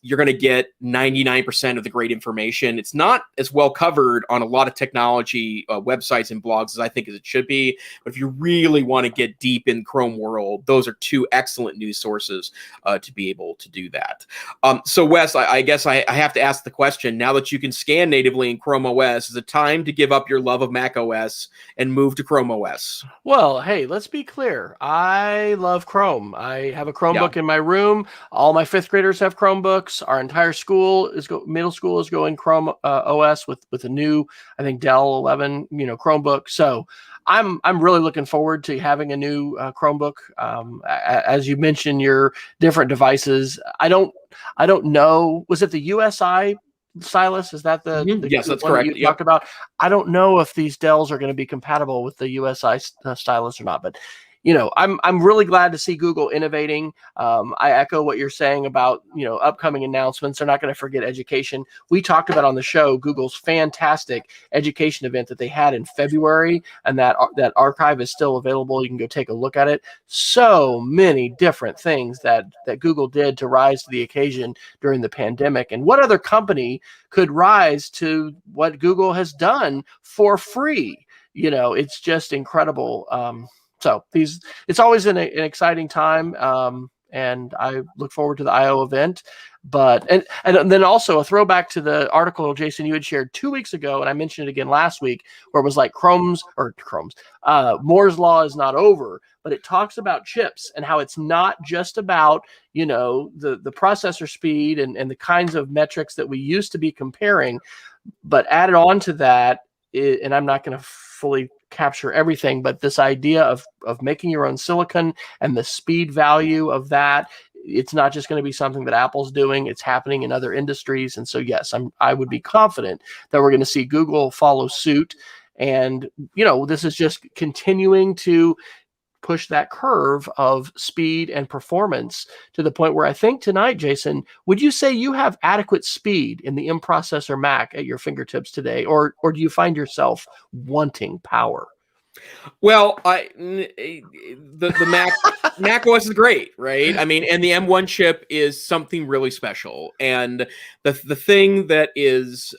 you're going to get 99% of the great information. It's not as well covered on a lot of technology websites and blogs as I think as it should be. But if you really want to get deep in Chrome world, those are two excellent news sources to be able to do that. So Wes, I guess I have to ask the question, now that you can scan natively in Chrome OS, is it time to give up your love of Mac OS and move to Chrome OS? Well, hey, let's be clear. I love Chrome. I have a Chromebook in my room. All my fifth graders have Chromebooks. Our entire school middle school is going Chrome OS with a new, I think, Dell 11, Chromebook. So I'm really looking forward to having a new Chromebook. As you mentioned, your different devices. I don't know. Was it the USI stylus? Is that the yes, that's one correct. that you talked about? I don't know if these Dells are going to be compatible with the USI stylus or not, but I'm really glad to see Google innovating. I echo what you're saying about, upcoming announcements. They're not going to forget education. We talked about on the show Google's fantastic education event that they had in February, and that archive is still available. You can go take a look at it. So many different things that Google did to rise to the occasion during the pandemic. And what other company could rise to what Google has done for free? It's just incredible. So it's always an exciting time, and I look forward to the I/O event. But and then also a throwback to the article, Jason, you had shared 2 weeks ago, and I mentioned it again last week, where it was like Moore's law is not over, but it talks about chips and how it's not just about the processor speed and the kinds of metrics that we used to be comparing, but added on to that, and I'm not going to fully capture everything, but this idea of making your own silicon and the speed value of that, it's not just going to be something that Apple's doing, it's happening in other industries. And so, yes, I would be confident that we're going to see Google follow suit. And, this is just continuing to push that curve of speed and performance to the point where I think tonight, Jason, would you say you have adequate speed in the in-processor Mac at your fingertips today, or do you find yourself wanting power? Well, the Mac OS is great, right? I mean, and the M1 chip is something really special. And the thing that is,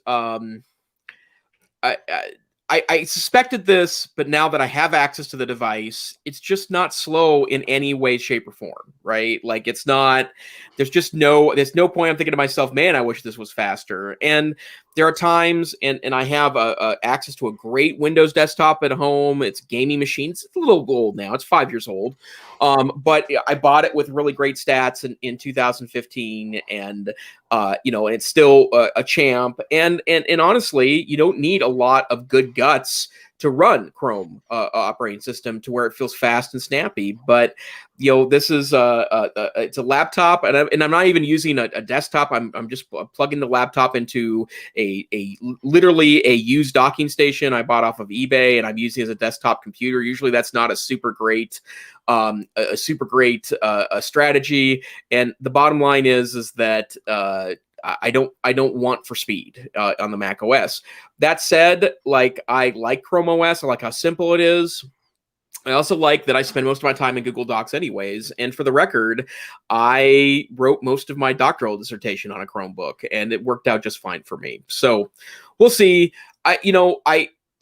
I suspected this, but now that I have access to the device, it's just not slow in any way, shape, or form, right? Like it's not, there's no point I'm thinking to myself, man, I wish this was faster. And there are times, and I have access to a great Windows desktop at home. It's a gaming machine. It's a little old now. It's 5 years old. But I bought it with really great stats in 2015, and and it's still a champ. And honestly, you don't need a lot of good guts to run Chrome operating system to where it feels fast and snappy. But this is it's a laptop, and I'm not even using a desktop. I'm just plugging the laptop into a literally a used docking station I bought off of eBay, and I'm using it as a desktop computer. Usually, that's not a super great strategy. And the bottom line is that I don't want for speed on the Mac OS. That said, like I like Chrome OS. I like how simple it is. I also like that I spend most of my time in Google Docs anyways. And for the record, I wrote most of my doctoral dissertation on a Chromebook, and it worked out just fine for me. So we'll see.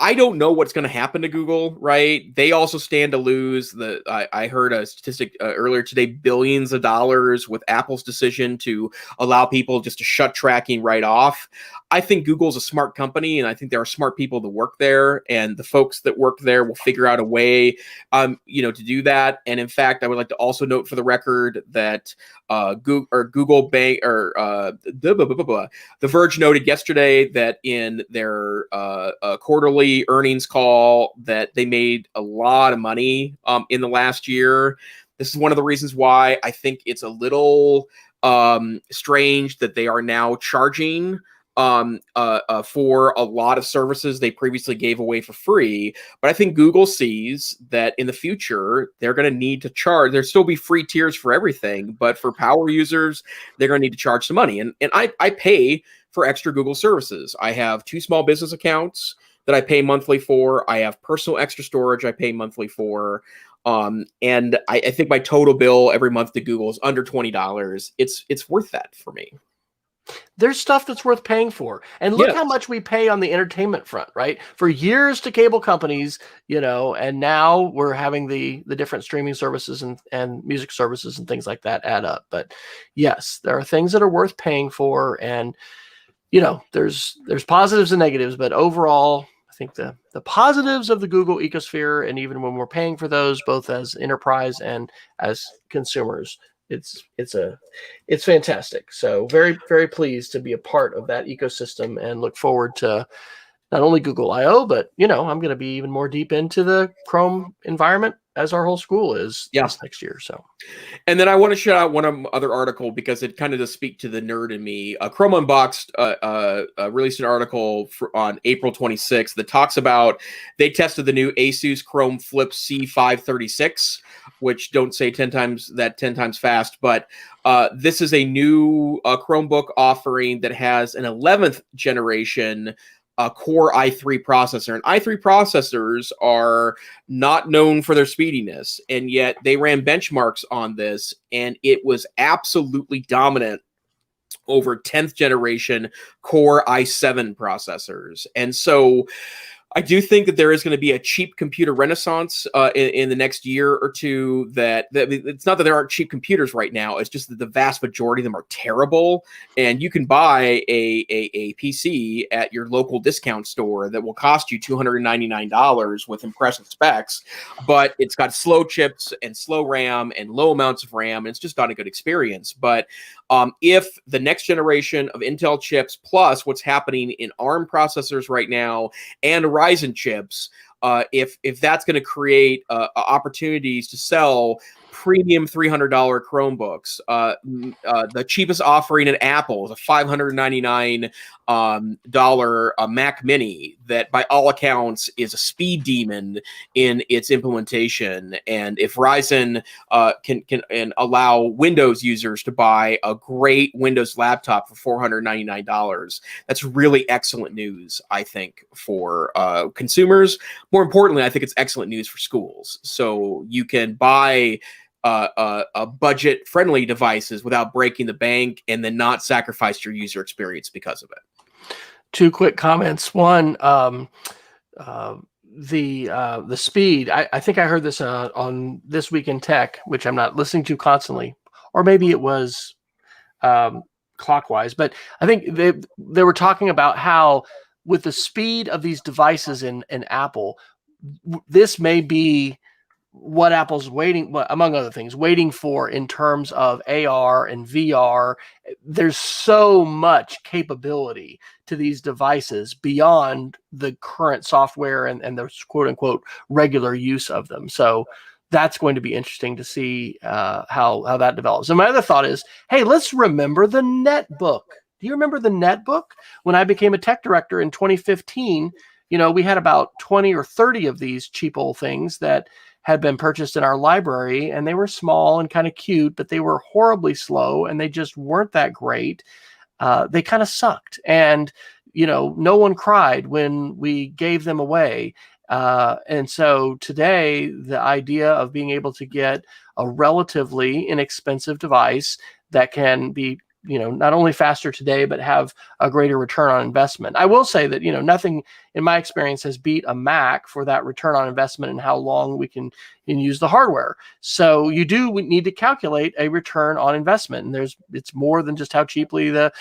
I don't know what's going to happen to Google, right? They also stand to lose. I heard a statistic earlier today, billions of dollars with Apple's decision to allow people just to shut tracking right off. I think Google's a smart company, and I think there are smart people that work there, and the folks that work there will figure out a way, to do that. And in fact, I would like to also note for the record that Google Bank The Verge noted yesterday that in their quarterly earnings call that they made a lot of money in the last year. This is one of the reasons why I think it's a little strange that they are now charging for a lot of services they previously gave away for free. But I think Google sees that in the future, they're going to need to charge. There'll still be free tiers for everything, but for power users, they're going to need to charge some money. And I pay for extra Google services. I have 2 small business accounts that I pay monthly for. I have personal extra storage I pay monthly for. And I think my total bill every month to Google is under $20. It's worth that for me. There's stuff that's worth paying for. And look how much we pay on the entertainment front, right? For years to cable companies, and now we're having the different streaming services and music services and things like that add up. But yes, there are things that are worth paying for. And, there's positives and negatives, but overall, I think the positives of the Google ecosphere, and even when we're paying for those, both as enterprise and as consumers, it's fantastic. So very, very pleased to be a part of that ecosystem and look forward to not only Google I/O, but I'm going to be even more deep into the Chrome environment as our whole school is this next year. So, and then I want to shout out one other article because it kind of does speak to the nerd in me. Chrome Unboxed released an article on April 26th that talks about they tested the new Asus Chrome Flip C536, which don't say 10 times fast, but this is a new Chromebook offering that has an 11th generation Core i3 processor. And i3 processors are not known for their speediness, and yet they ran benchmarks on this, and it was absolutely dominant over 10th generation Core i7 processors. And so I do think that there is going to be a cheap computer renaissance in the next year or two. That it's not that there aren't cheap computers right now. It's just that the vast majority of them are terrible. And you can buy a PC at your local discount store that will cost you $299 with impressive specs, but it's got slow chips and slow RAM and low amounts of RAM, and it's just not a good experience. But if the next generation of Intel chips plus what's happening in ARM processors right now and Ryzen chips, if that's going to create opportunities to sell premium $300 Chromebooks, the cheapest offering at Apple is a $599 Mac Mini that, by all accounts, is a speed demon in its implementation. And if Ryzen can allow Windows users to buy a great Windows laptop for $499, that's really excellent news, I think, for consumers. More importantly, I think it's excellent news for schools. So you can buy budget-friendly devices without breaking the bank, and then not sacrifice your user experience because of it. 2 quick comments. One, the speed. I think I heard this on This Week in Tech, which I'm not listening to constantly, or maybe it was clockwise. But I think they were talking about how with the speed of these devices in Apple, this may be what Apple's waiting, among other things, waiting for in terms of AR and VR. There's so much capability to these devices beyond the current software and the quote unquote regular use of them. So that's going to be interesting to see how that develops. And my other thought is, hey, let's remember the netbook. Do you remember the netbook? When I became a tech director in 2015, we had about 20 or 30 of these cheap old things that had been purchased in our library, and they were small and kind of cute, but they were horribly slow and they just weren't that great. They kind of sucked. And, no one cried when we gave them away. And so today, the idea of being able to get a relatively inexpensive device that can be, not only faster today, but have a greater return on investment. I will say that, nothing in my experience has beat a Mac for that return on investment and how long we can use the hardware. So we need to calculate a return on investment. And it's more than just how cheaply the,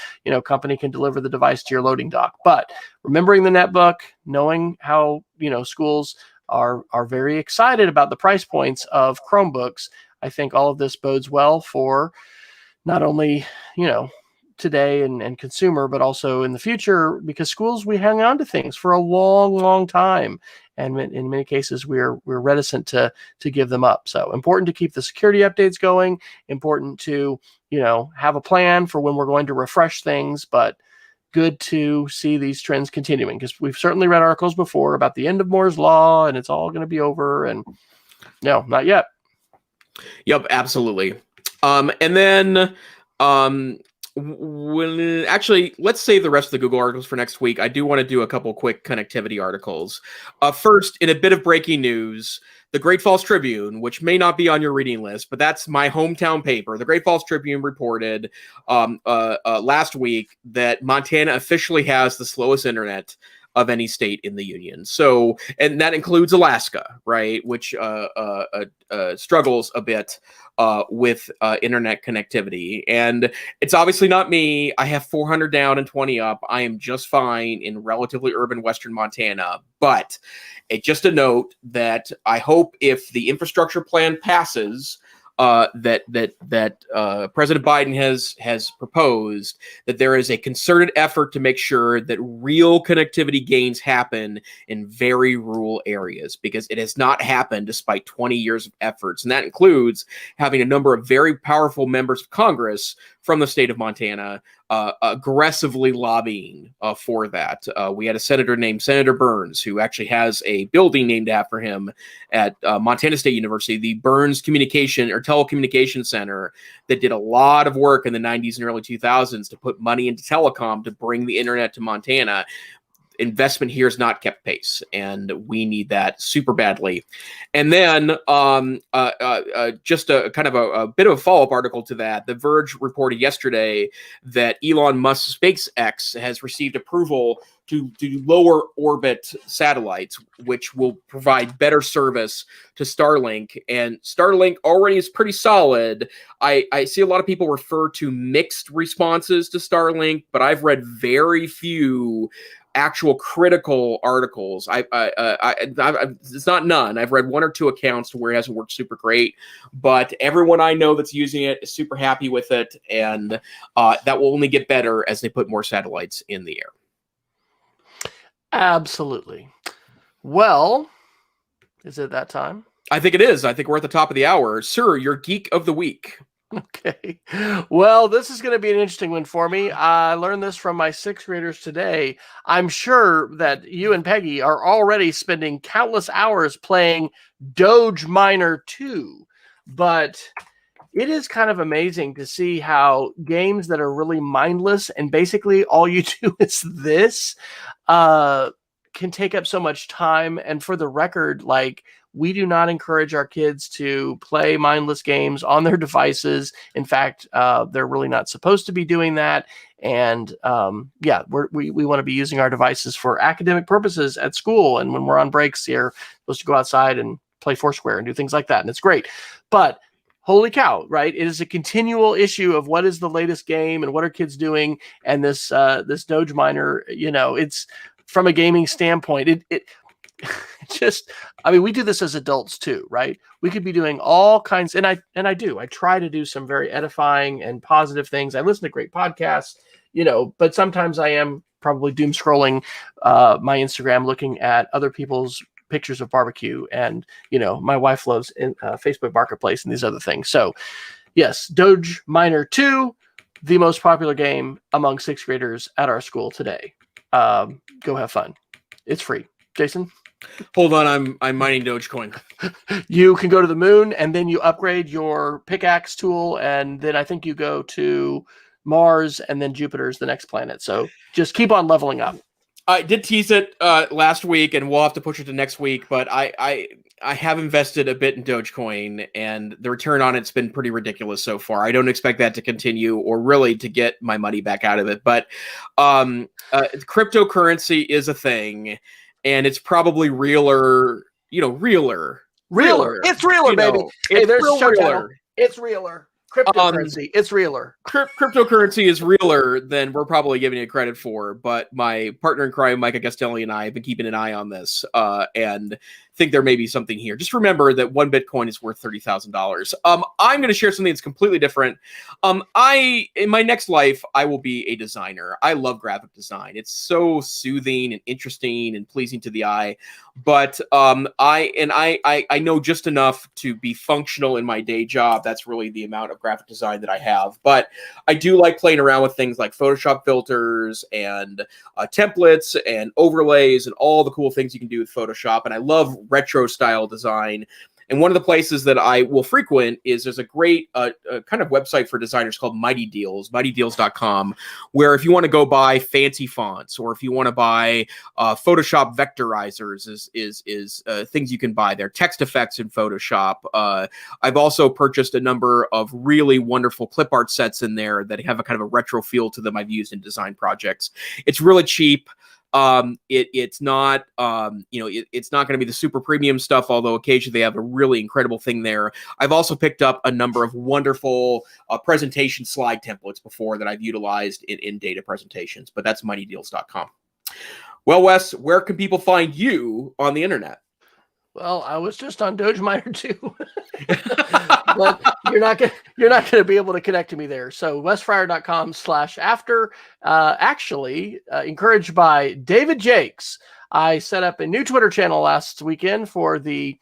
company can deliver the device to your loading dock. But remembering the netbook, knowing how, schools are very excited about the price points of Chromebooks, I think all of this bodes well for not only, today and consumer, but also in the future, because schools, we hang on to things for a long, long time. And in many cases, we're reticent to give them up. So important to keep the security updates going, important to, have a plan for when we're going to refresh things, but good to see these trends continuing, because we've certainly read articles before about the end of Moore's Law and it's all going to be over. And no, not yet. Yep, absolutely. And then, actually, let's save the rest of the Google articles for next week. I do want to do a couple quick connectivity articles. First, in a bit of breaking news, the Great Falls Tribune, which may not be on your reading list, but that's my hometown paper. The Great Falls Tribune reported last week that Montana officially has the slowest internet of any state in the union. So, and that includes Alaska, right, which struggles a bit with internet connectivity. And it's obviously not me. I have 400 down and 20 up. I am just fine in relatively urban Western Montana. But just a note that I hope if the infrastructure plan passes, that President Biden has proposed, that there is a concerted effort to make sure that real connectivity gains happen in very rural areas, because it has not happened despite 20 years of efforts. And that includes having a number of very powerful members of Congress from the state of Montana aggressively lobbying for that. We had a senator named Senator Burns, who actually has a building named after him at Montana State University, the Burns Communication or Telecommunication Center, that did a lot of work in the 90s and early 2000s to put money into telecom to bring the internet to Montana. Investment here has not kept pace, and we need that super badly. And then just a kind of a bit of a follow-up article to that. The Verge reported yesterday that Elon Musk's SpaceX has received approval to lower orbit satellites, which will provide better service to Starlink. And Starlink already is pretty solid. I see a lot of people refer to mixed responses to Starlink, but I've read very few actual critical articles. It's not none. I've read one or two accounts to where it hasn't worked super great, but everyone I know that's using it is super happy with it, and that will only get better as they put more satellites in the air. Absolutely. Well, is it that time? I think it is. I think we're at the top of the hour. Sir, your Geek of the Week. Okay. Well, this is going to be an interesting one for me. I learned this from my sixth graders today. I'm sure that you and Peggy are already spending countless hours playing Doge Miner 2, but it is kind of amazing to see how games that are really mindless and basically all you do is this can take up so much time. And for the record, like, we do not encourage our kids to play mindless games on their devices. In fact, they're really not supposed to be doing that. And we want to be using our devices for academic purposes at school. And when we're on breaks here, we're supposed to go outside and play Foursquare and do things like that. And it's great. But holy cow, right? It is a continual issue of what is the latest game and what are kids doing. And this Doge miner, it's from a gaming standpoint, it just, I mean, we do this as adults too, right? We could be doing all kinds, and I try to do some very edifying and positive things. I listen to great podcasts, but sometimes I am probably doom scrolling my Instagram, looking at other people's pictures of barbecue, and my wife loves Facebook Marketplace and these other things. So yes, Doge Miner 2, the most popular game among 6th graders at our school today. Go have fun. It's free. Jason? Hold on, I'm mining Dogecoin. You can go to the moon, and then you upgrade your pickaxe tool, and then I think you go to Mars, and then Jupiter's the next planet. So just keep on leveling up. I did tease it last week, and we'll have to push it to next week. But I have invested a bit in Dogecoin, and the return on it's been pretty ridiculous so far. I don't expect that to continue, or really to get my money back out of it. But cryptocurrency is a thing, and it's probably realer. Realer. It's realer, baby. Hey, there's a show title. It's realer. Cryptocurrency, it's realer. Cryptocurrency is realer than we're probably giving it credit for, but my partner in crime, Micah Castelli, and I have been keeping an eye on this and think there may be something here. Just remember that one Bitcoin is worth $30,000. I'm going to share something that's completely different. In my next life, I will be a designer. I love graphic design. It's so soothing and interesting and pleasing to the eye. But I know just enough to be functional in my day job. That's really the amount of graphic design that I have. But I do like playing around with things like Photoshop filters and templates and overlays and all the cool things you can do with Photoshop. And I love retro style design. And one of the places that I will frequent is there's a great kind of website for designers called Mighty Deals, mightydeals.com, where if you want to go buy fancy fonts, or if you want to buy Photoshop vectorizers is things you can buy there, text effects in Photoshop. I've also purchased a number of really wonderful clip art sets in there that have a kind of a retro feel to them I've used in design projects. It's really cheap. It's not it's not going to be the super premium stuff, although occasionally they have a really incredible thing there. I've also picked up a number of wonderful presentation slide templates before that I've utilized in data presentations, but that's mightydeals.com. Well, Wes, where can people find you on the internet? Well, I was just on Doge Miner too, but you're not gonna be able to connect to me there. So wesfryer.com/after. Actually, encouraged by David Jakes, I set up a new Twitter channel last weekend for the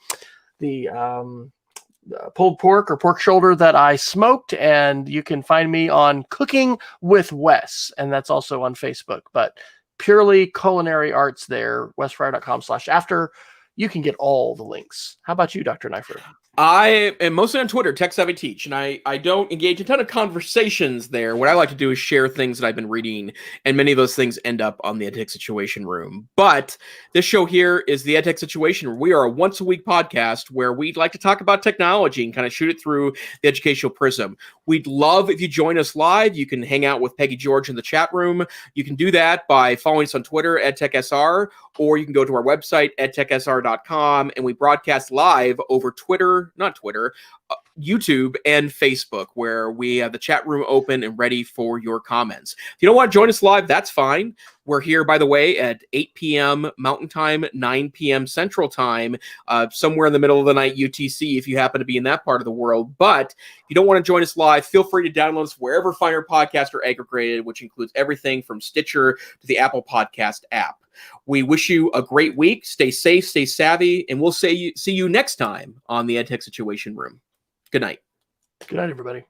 pulled pork or pork shoulder that I smoked, and you can find me on Cooking with Wes, and that's also on Facebook. But purely culinary arts there. wesfryer.com/after. You can get all the links. How about you, Dr. Neiffer? I am mostly on Twitter, Tech Savvy Teach, and I don't engage a ton of conversations there. What I like to do is share things that I've been reading, and many of those things end up on the EdTech Situation Room. But this show here is the EdTech Situation Room. We are a once-a-week podcast where we'd like to talk about technology and kind of shoot it through the educational prism. We'd love if you join us live. You can hang out with Peggy George in the chat room. You can do that by following us on Twitter, EdTechSR, or you can go to our website, edtechsr.com, and we broadcast live over YouTube and Facebook, where we have the chat room open and ready for your comments. If you don't want to join us live, that's fine. We're here, by the way, at 8 p.m. Mountain Time, 9 p.m. Central Time, somewhere in the middle of the night UTC, if you happen to be in that part of the world. But if you don't want to join us live, feel free to download us wherever finer podcasts are aggregated, which includes everything from Stitcher to the Apple Podcast app. We wish you a great week. Stay safe, stay savvy, and we'll see you next time on the EdTech Situation Room. Good night. Good night, everybody.